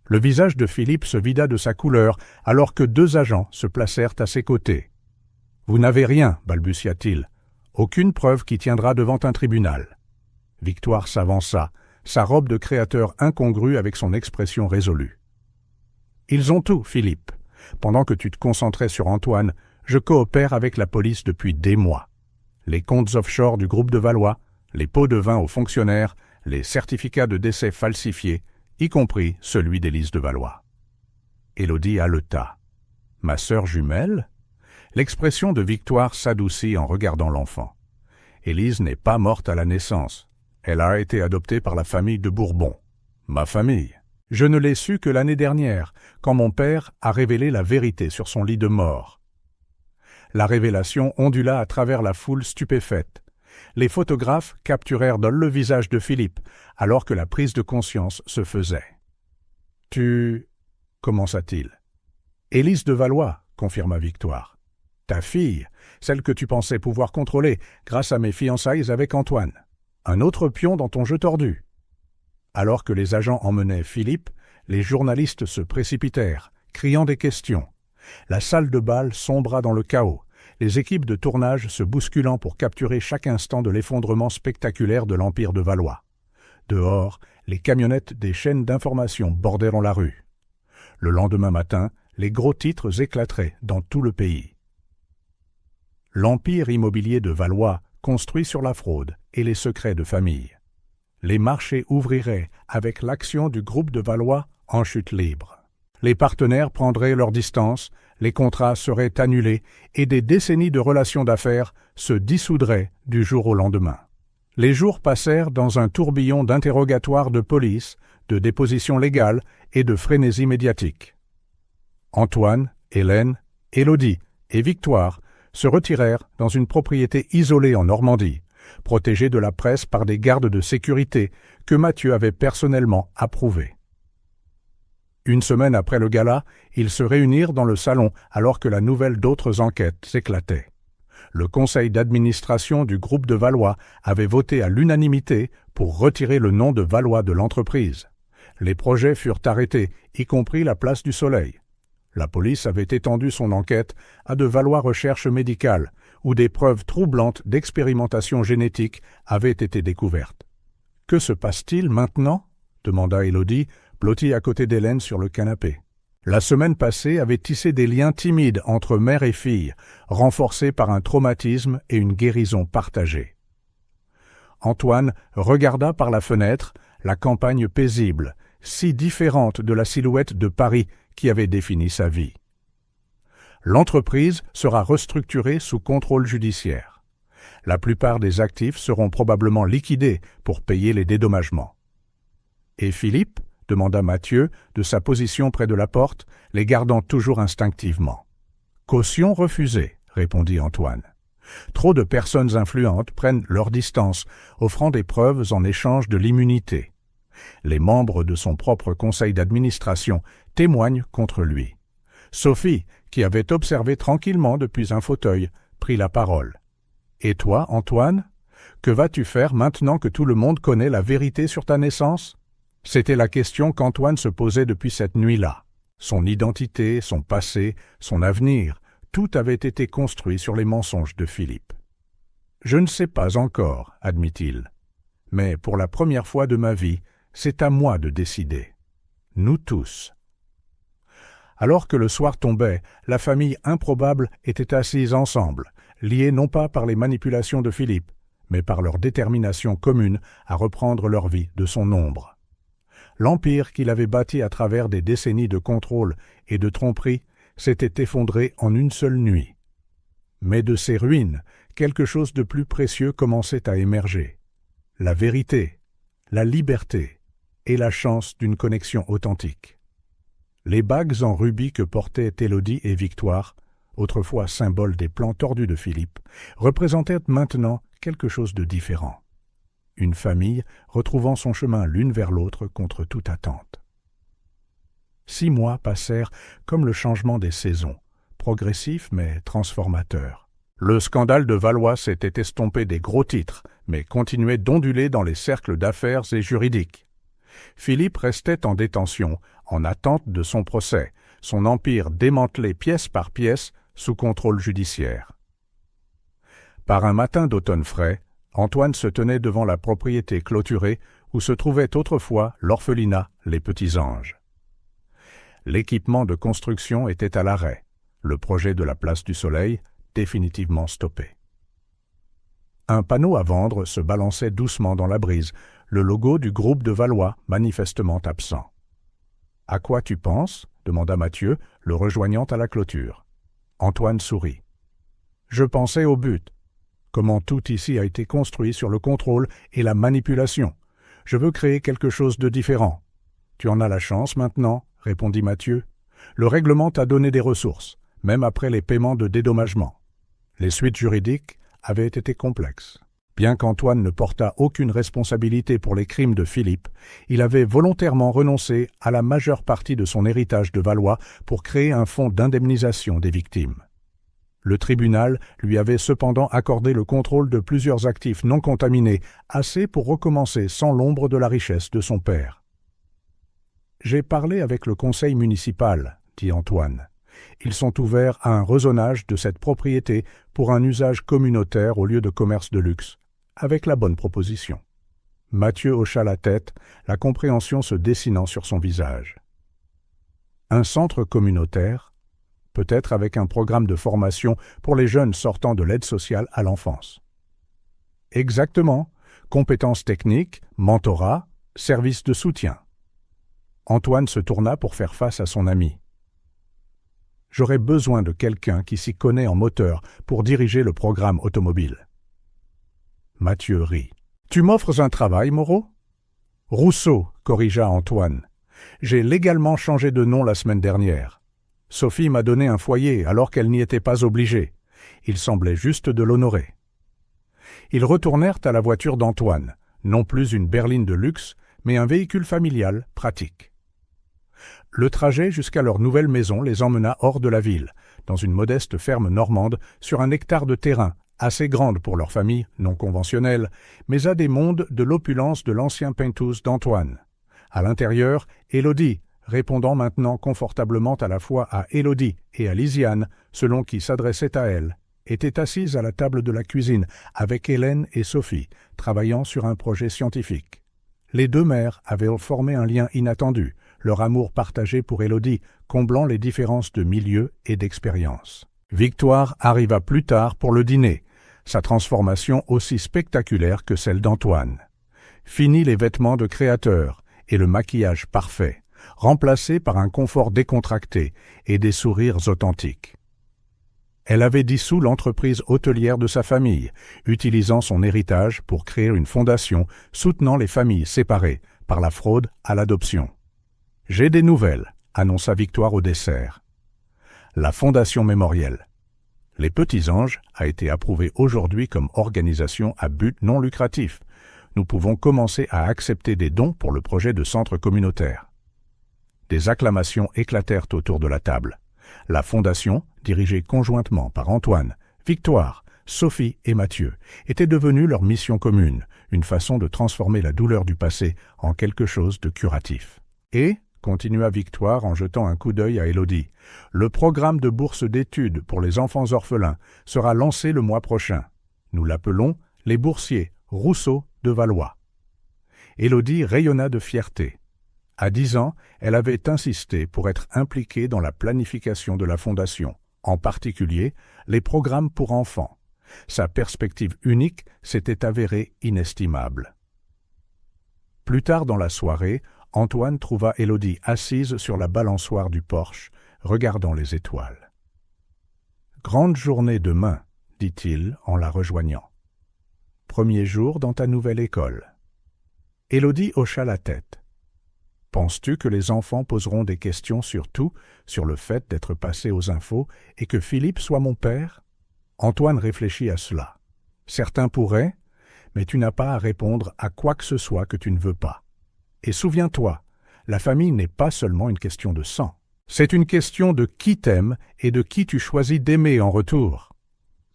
Le visage de Philippe se vida de sa couleur alors que deux agents se placèrent à ses côtés. « Vous n'avez rien, balbutia-t-il. Aucune preuve qui tiendra devant un tribunal. » Victoire s'avança, sa robe de créateur incongrue avec son expression résolue. « Ils ont tout, Philippe. Pendant que tu te concentrais sur Antoine, je coopère avec la police depuis des mois. Les comptes offshore du groupe de Valois, les pots de vin aux fonctionnaires, les certificats de décès falsifiés, y compris celui d'Élise de Valois. » Élodie haleta. « Ma sœur jumelle ?» L'expression de Victoire s'adoucit en regardant l'enfant. « Élise n'est pas morte à la naissance. Elle a été adoptée par la famille de Bourbon. Ma famille. Je ne l'ai su que l'année dernière, quand mon père a révélé la vérité sur son lit de mort. » La révélation ondula à travers la foule stupéfaite. Les photographes capturèrent dans le visage de Philippe, alors que la prise de conscience se faisait. « Tu… » commença-t-il. « Élise de Valois, » confirma Victoire. « Ta fille, celle que tu pensais pouvoir contrôler grâce à mes fiançailles avec Antoine. Un autre pion dans ton jeu tordu. » Alors que les agents emmenaient Philippe, les journalistes se précipitèrent, criant des questions. La salle de bal sombra dans le chaos, les équipes de tournage se bousculant pour capturer chaque instant de l'effondrement spectaculaire de l'Empire de Valois. Dehors, les camionnettes des chaînes d'information bordèrent la rue. Le lendemain matin, les gros titres éclateraient dans tout le pays. L'empire immobilier de Valois construit sur la fraude et les secrets de famille. Les marchés ouvriraient avec l'action du groupe de Valois en chute libre. Les partenaires prendraient leur distance, les contrats seraient annulés et des décennies de relations d'affaires se dissoudraient du jour au lendemain. Les jours passèrent dans un tourbillon d'interrogatoires de police, de dépositions légales et de frénésie médiatique. Antoine, Hélène, Élodie et Victoire se retirèrent dans une propriété isolée en Normandie, protégée de la presse par des gardes de sécurité que Mathieu avait personnellement approuvés. Une semaine après le gala, ils se réunirent dans le salon alors que la nouvelle d'autres enquêtes s'éclatait. Le conseil d'administration du groupe de Valois avait voté à l'unanimité pour retirer le nom de Valois de l'entreprise. Les projets furent arrêtés, y compris la place du Soleil. La police avait étendu son enquête à de Valois Recherche médicale, où des preuves troublantes d'expérimentation génétique avaient été découvertes. « Que se passe-t-il maintenant ?» demanda Élodie, blottie à côté d'Hélène sur le canapé. La semaine passée avait tissé des liens timides entre mère et fille, renforcés par un traumatisme et une guérison partagée. Antoine regarda par la fenêtre la campagne paisible, si différente de la silhouette de Paris qui avait défini sa vie. L'entreprise sera restructurée sous contrôle judiciaire. La plupart des actifs seront probablement liquidés pour payer les dédommagements. « Et Philippe ?» demanda Mathieu, de sa position près de la porte, les gardant toujours instinctivement. « Caution refusée, » répondit Antoine. « Trop de personnes influentes prennent leur distance, offrant des preuves en échange de l'immunité. Les membres de son propre conseil d'administration témoignent contre lui. Sophie, qui avait observé tranquillement depuis un fauteuil, prit la parole. « Et toi, Antoine, que vas-tu faire maintenant que tout le monde connaît la vérité sur ta naissance ?» C'était la question qu'Antoine se posait depuis cette nuit-là. Son identité, son passé, son avenir, tout avait été construit sur les mensonges de Philippe. « Je ne sais pas encore, admit-il. Mais pour la première fois de ma vie, c'est à moi de décider. Nous tous. » Alors que le soir tombait, la famille improbable était assise ensemble, liée non pas par les manipulations de Philippe, mais par leur détermination commune à reprendre leur vie de son ombre. L'empire qu'il avait bâti à travers des décennies de contrôle et de tromperie s'était effondré en une seule nuit. Mais de ces ruines, quelque chose de plus précieux commençait à émerger. La vérité, la liberté et la chance d'une connexion authentique. Les bagues en rubis que portaient Élodie et Victoire, autrefois symbole des plans tordus de Philippe, représentaient maintenant quelque chose de différent. Une famille retrouvant son chemin l'une vers l'autre contre toute attente. 6 mois passèrent comme le changement des saisons, progressif mais transformateur. Le scandale de Valois s'était estompé des gros titres, mais continuait d'onduler dans les cercles d'affaires et juridiques. Philippe restait en détention, en attente de son procès, son empire démantelé pièce par pièce sous contrôle judiciaire. Par un matin d'automne frais, Antoine se tenait devant la propriété clôturée où se trouvait autrefois l'orphelinat Les Petits Anges. L'équipement de construction était à l'arrêt, le projet de la place du Soleil définitivement stoppé. Un panneau à vendre se balançait doucement dans la brise, le logo du groupe de Valois manifestement absent. « À quoi tu penses ?» demanda Mathieu, le rejoignant à la clôture. Antoine sourit. « Je pensais au but. Comment tout ici a été construit sur le contrôle et la manipulation. Je veux créer quelque chose de différent. »« Tu en as la chance maintenant, » répondit Mathieu. « Le règlement t'a donné des ressources, même après les paiements de dédommagement. Les suites juridiques avaient été complexes. Bien qu'Antoine ne portât aucune responsabilité pour les crimes de Philippe, il avait volontairement renoncé à la majeure partie de son héritage de Valois pour créer un fonds d'indemnisation des victimes. Le tribunal lui avait cependant accordé le contrôle de plusieurs actifs non contaminés, assez pour recommencer sans l'ombre de la richesse de son père. « J'ai parlé avec le conseil municipal, » dit Antoine. « Ils sont ouverts à un rezonage de cette propriété pour un usage communautaire au lieu de commerce de luxe, avec la bonne proposition. » Mathieu hocha la tête, la compréhension se dessinant sur son visage. « Un centre communautaire, peut-être avec un programme de formation pour les jeunes sortant de l'aide sociale à l'enfance. »« Exactement, compétences techniques, mentorat, services de soutien. » Antoine se tourna pour faire face à son ami. « J'aurais besoin de quelqu'un qui s'y connaît en moteur pour diriger le programme automobile. » Mathieu rit. « Tu m'offres un travail, Moreau ?»« Rousseau, » corrigea Antoine. « J'ai légalement changé de nom la semaine dernière. Sophie m'a donné un foyer alors qu'elle n'y était pas obligée. Il semblait juste de l'honorer. » Ils retournèrent à la voiture d'Antoine, non plus une berline de luxe, mais un véhicule familial pratique. Le trajet jusqu'à leur nouvelle maison les emmena hors de la ville, dans une modeste ferme normande sur un hectare de terrain, assez grande pour leur famille, non conventionnelle, mais à des mondes de l'opulence de l'ancien penthouse d'Antoine. À l'intérieur, Élodie, répondant maintenant confortablement à la fois à Élodie et à Lisiane, selon qui s'adressait à elle, était assise à la table de la cuisine avec Hélène et Sophie, travaillant sur un projet scientifique. Les deux mères avaient formé un lien inattendu, leur amour partagé pour Élodie, comblant les différences de milieu et d'expérience. Victoire arriva plus tard pour le dîner, sa transformation aussi spectaculaire que celle d'Antoine. Fini les vêtements de créateur et le maquillage parfait, remplacé par un confort décontracté et des sourires authentiques. Elle avait dissous l'entreprise hôtelière de sa famille, utilisant son héritage pour créer une fondation soutenant les familles séparées par la fraude à l'adoption. « J'ai des nouvelles », annonça Victoire au dessert. La Fondation Mémorielle. Les Petits Anges a été approuvée aujourd'hui comme organisation à but non lucratif. Nous pouvons commencer à accepter des dons pour le projet de centre communautaire. Des acclamations éclatèrent autour de la table. La fondation, dirigée conjointement par Antoine, Victoire, Sophie et Mathieu, était devenue leur mission commune, une façon de transformer la douleur du passé en quelque chose de curatif. Et, continua Victoire en jetant un coup d'œil à Élodie, le programme de bourse d'études pour les enfants orphelins sera lancé le mois prochain. Nous l'appelons les boursiers Rousseau de Valois. Élodie rayonna de fierté. À 10 ans, elle avait insisté pour être impliquée dans la planification de la fondation, en particulier les programmes pour enfants. Sa perspective unique s'était avérée inestimable. Plus tard dans la soirée, Antoine trouva Élodie assise sur la balançoire du porche, regardant les étoiles. « Grande journée demain, » dit-il en la rejoignant. « Premier jour dans ta nouvelle école. » Élodie hocha la tête. « Penses-tu que les enfants poseront des questions sur tout, sur le fait d'être passé aux infos et que Philippe soit mon père ?» Antoine réfléchit à cela. « Certains pourraient, mais tu n'as pas à répondre à quoi que ce soit que tu ne veux pas. Et souviens-toi, la famille n'est pas seulement une question de sang. C'est une question de qui t'aime et de qui tu choisis d'aimer en retour.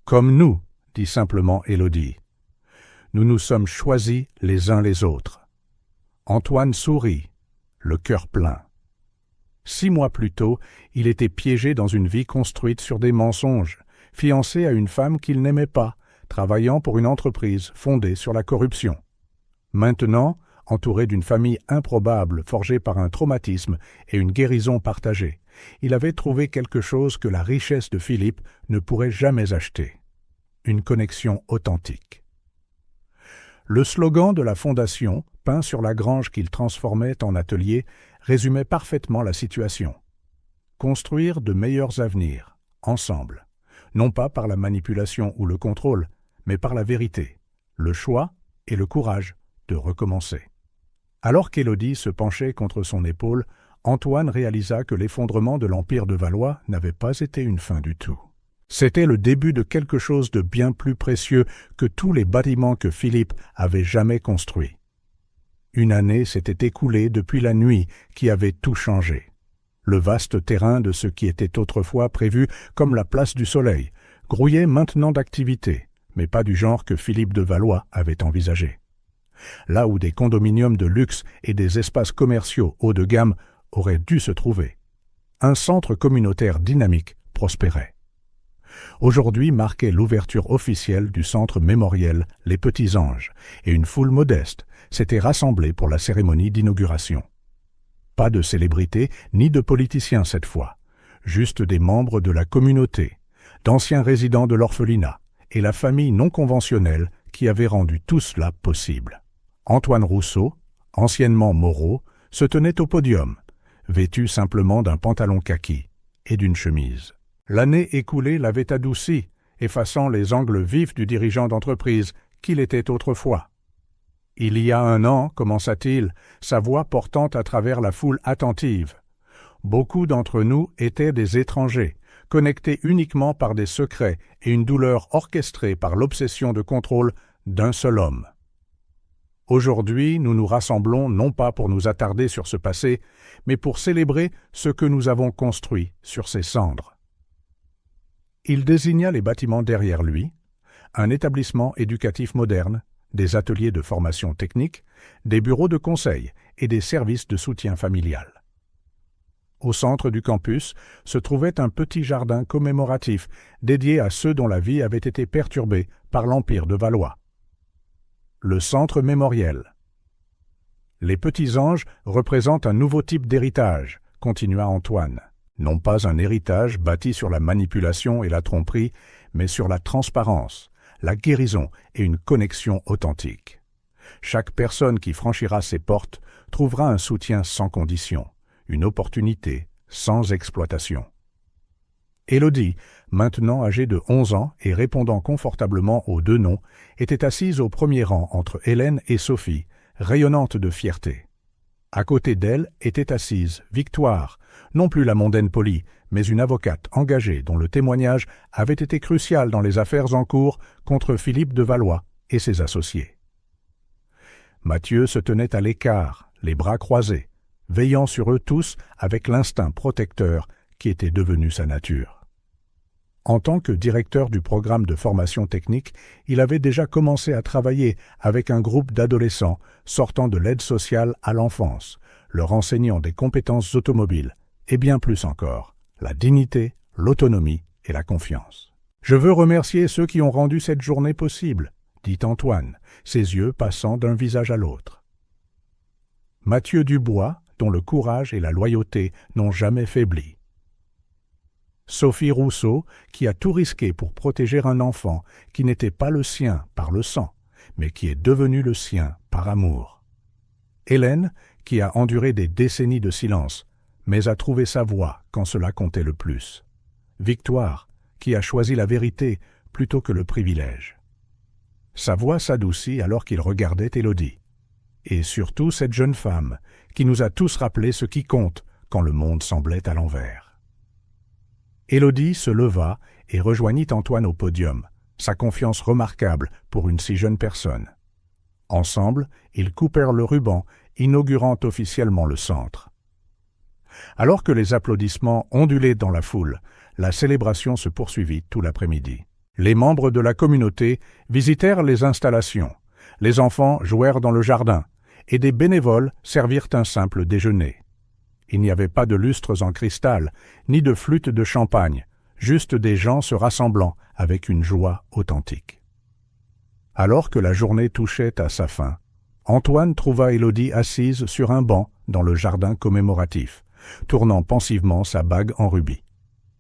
Comme nous, dit simplement Élodie. Nous nous sommes choisis les uns les autres. » Antoine sourit, le cœur plein. 6 mois plus tôt, il était piégé dans une vie construite sur des mensonges, fiancé à une femme qu'il n'aimait pas, travaillant pour une entreprise fondée sur la corruption. Maintenant, entouré d'une famille improbable forgée par un traumatisme et une guérison partagée, il avait trouvé quelque chose que la richesse de Philippe ne pourrait jamais acheter. Une connexion authentique. Le slogan de la fondation, peint sur la grange qu'il transformait en atelier, résumait parfaitement la situation. Construire de meilleurs avenirs, ensemble, non pas par la manipulation ou le contrôle, mais par la vérité, le choix et le courage de recommencer. Alors qu'Élodie se penchait contre son épaule, Antoine réalisa que l'effondrement de l'Empire de Valois n'avait pas été une fin du tout. C'était le début de quelque chose de bien plus précieux que tous les bâtiments que Philippe avait jamais construits. Une année s'était écoulée depuis la nuit qui avait tout changé. Le vaste terrain de ce qui était autrefois prévu comme la place du Soleil grouillait maintenant d'activité, mais pas du genre que Philippe de Valois avait envisagé. Là où des condominiums de luxe et des espaces commerciaux haut de gamme auraient dû se trouver. Un centre communautaire dynamique prospérait. Aujourd'hui marquait l'ouverture officielle du centre mémoriel Les Petits Anges, et une foule modeste s'était rassemblée pour la cérémonie d'inauguration. Pas de célébrités ni de politiciens cette fois, juste des membres de la communauté, d'anciens résidents de l'orphelinat et la famille non conventionnelle qui avait rendu tout cela possible. Antoine Rousseau, anciennement Moreau, se tenait au podium, vêtu simplement d'un pantalon kaki et d'une chemise. L'année écoulée l'avait adouci, effaçant les angles vifs du dirigeant d'entreprise qu'il était autrefois. « Il y a 1 an, commença-t-il, sa voix portant à travers la foule attentive. Beaucoup d'entre nous étaient des étrangers, connectés uniquement par des secrets et une douleur orchestrée par l'obsession de contrôle d'un seul homme. Aujourd'hui, nous nous rassemblons non pas pour nous attarder sur ce passé, mais pour célébrer ce que nous avons construit sur ces cendres. » Il désigna les bâtiments derrière lui, un établissement éducatif moderne, des ateliers de formation technique, des bureaux de conseil et des services de soutien familial. Au centre du campus se trouvait un petit jardin commémoratif dédié à ceux dont la vie avait été perturbée par l'Empire de Valois. Le centre mémoriel. Les petits anges représentent un nouveau type d'héritage, continua Antoine. Non pas un héritage bâti sur la manipulation et la tromperie, mais sur la transparence, la guérison et une connexion authentique. Chaque personne qui franchira ces portes trouvera un soutien sans condition, une opportunité sans exploitation. Élodie, maintenant âgée de 11 ans et répondant confortablement aux 2 noms, était assise au premier rang entre Hélène et Sophie, rayonnante de fierté. À côté d'elle était assise Victoire, non plus la mondaine polie, mais une avocate engagée dont le témoignage avait été crucial dans les affaires en cours contre Philippe de Valois et ses associés. Mathieu se tenait à l'écart, les bras croisés, veillant sur eux tous avec l'instinct protecteur qui était devenu sa nature. En tant que directeur du programme de formation technique, il avait déjà commencé à travailler avec un groupe d'adolescents sortant de l'aide sociale à l'enfance, leur enseignant des compétences automobiles, et bien plus encore, la dignité, l'autonomie et la confiance. « Je veux remercier ceux qui ont rendu cette journée possible », dit Antoine, ses yeux passant d'un visage à l'autre. Mathieu Dubois, dont le courage et la loyauté n'ont jamais faibli. Sophie Rousseau, qui a tout risqué pour protéger un enfant qui n'était pas le sien par le sang, mais qui est devenu le sien par amour. Hélène, qui a enduré des décennies de silence, mais a trouvé sa voix quand cela comptait le plus. Victoire, qui a choisi la vérité plutôt que le privilège. Sa voix s'adoucit alors qu'il regardait Élodie. Et surtout cette jeune femme, qui nous a tous rappelé ce qui compte quand le monde semblait à l'envers. Élodie se leva et rejoignit Antoine au podium, sa confiance remarquable pour une si jeune personne. Ensemble, ils coupèrent le ruban, inaugurant officiellement le centre. Alors que les applaudissements ondulaient dans la foule, la célébration se poursuivit tout l'après-midi. Les membres de la communauté visitèrent les installations, les enfants jouèrent dans le jardin, et des bénévoles servirent un simple déjeuner. Il n'y avait pas de lustres en cristal, ni de flûtes de champagne, juste des gens se rassemblant avec une joie authentique. Alors que la journée touchait à sa fin, Antoine trouva Élodie assise sur un banc dans le jardin commémoratif, tournant pensivement sa bague en rubis.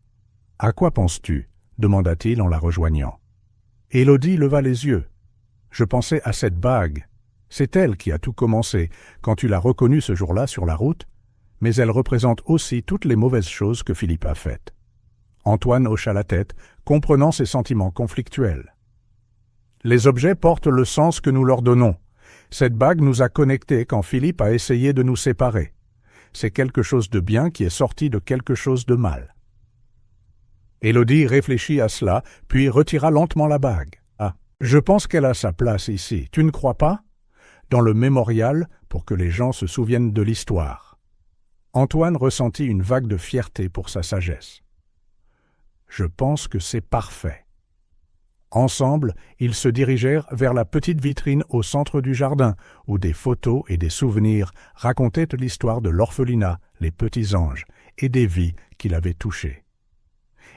« À quoi penses-tu » demanda-t-il en la rejoignant. Élodie leva les yeux. « Je pensais à cette bague. C'est elle qui a tout commencé quand tu l'as reconnue ce jour-là sur la route, mais elle représente aussi toutes les mauvaises choses que Philippe a faites. » Antoine hocha la tête, comprenant ses sentiments conflictuels. « Les objets portent le sens que nous leur donnons. Cette bague nous a connectés quand Philippe a essayé de nous séparer. C'est quelque chose de bien qui est sorti de quelque chose de mal. » Élodie réfléchit à cela, puis retira lentement la bague. « Ah, je pense qu'elle a sa place ici, tu ne crois pas ? Dans le mémorial, pour que les gens se souviennent de l'histoire. » Antoine ressentit une vague de fierté pour sa sagesse. « Je pense que c'est parfait. » Ensemble, ils se dirigèrent vers la petite vitrine au centre du jardin, où des photos et des souvenirs racontaient l'histoire de l'orphelinat, les petits anges, et des vies qu'il avait touchées.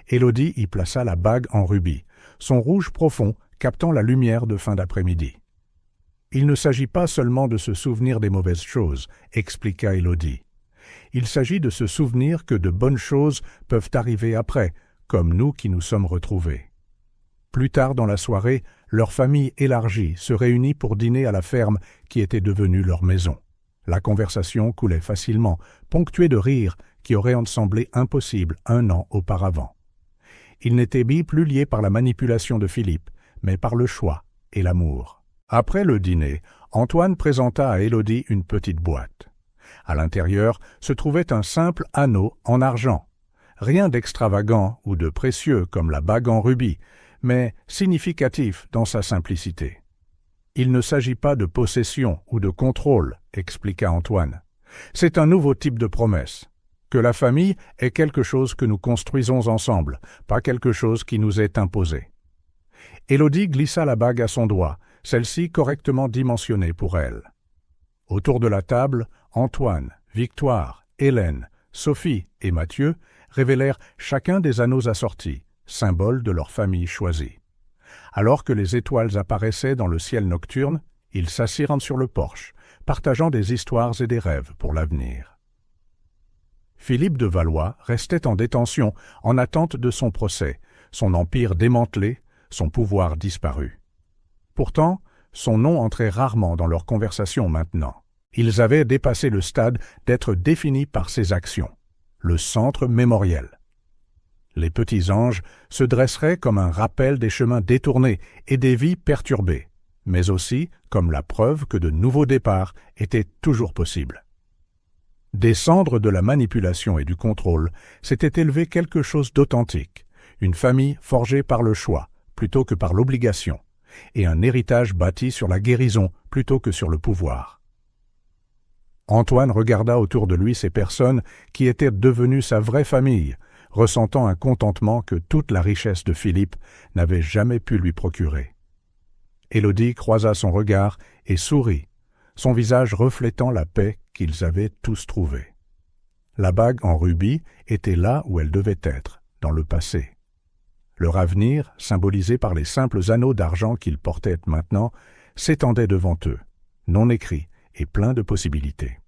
Élodie y plaça la bague en rubis, son rouge profond captant la lumière de fin d'après-midi. « Il ne s'agit pas seulement de se souvenir des mauvaises choses, » expliqua Élodie. « Il s'agit de se souvenir que de bonnes choses peuvent arriver après, comme nous qui nous sommes retrouvés. » Plus tard dans la soirée, leur famille élargie se réunit pour dîner à la ferme qui était devenue leur maison. La conversation coulait facilement, ponctuée de rires qui auraient semblé impossibles un an auparavant. Ils n'étaient plus liés par la manipulation de Philippe, mais par le choix et l'amour. Après le dîner, Antoine présenta à Élodie une petite boîte. À l'intérieur se trouvait un simple anneau en argent. Rien d'extravagant ou de précieux comme la bague en rubis, mais significatif dans sa simplicité. « Il ne s'agit pas de possession ou de contrôle, » expliqua Antoine. « C'est un nouveau type de promesse. Que la famille est quelque chose que nous construisons ensemble, pas quelque chose qui nous est imposé. » Élodie glissa la bague à son doigt, celle-ci correctement dimensionnée pour elle. Autour de la table, Antoine, Victoire, Hélène, Sophie et Mathieu révélèrent chacun des anneaux assortis, symbole de leur famille choisie. Alors que les étoiles apparaissaient dans le ciel nocturne, ils s'assirent sur le porche, partageant des histoires et des rêves pour l'avenir. Philippe de Valois restait en détention en attente de son procès, son empire démantelé, son pouvoir disparu. Pourtant, son nom entrait rarement dans leurs conversations maintenant. Ils avaient dépassé le stade d'être définis par ses actions, le centre mémoriel. Les petits anges se dresseraient comme un rappel des chemins détournés et des vies perturbées, mais aussi comme la preuve que de nouveaux départs étaient toujours possibles. Des cendres de la manipulation et du contrôle s'était élevé quelque chose d'authentique, une famille forgée par le choix plutôt que par l'obligation, et un héritage bâti sur la guérison plutôt que sur le pouvoir. Antoine regarda autour de lui ces personnes qui étaient devenues sa vraie famille, ressentant un contentement que toute la richesse de Philippe n'avait jamais pu lui procurer. Élodie croisa son regard et sourit, son visage reflétant la paix qu'ils avaient tous trouvée. La bague en rubis était là où elle devait être, dans le passé. Leur avenir, symbolisé par les simples anneaux d'argent qu'ils portaient maintenant, s'étendait devant eux, non écrit et plein de possibilités.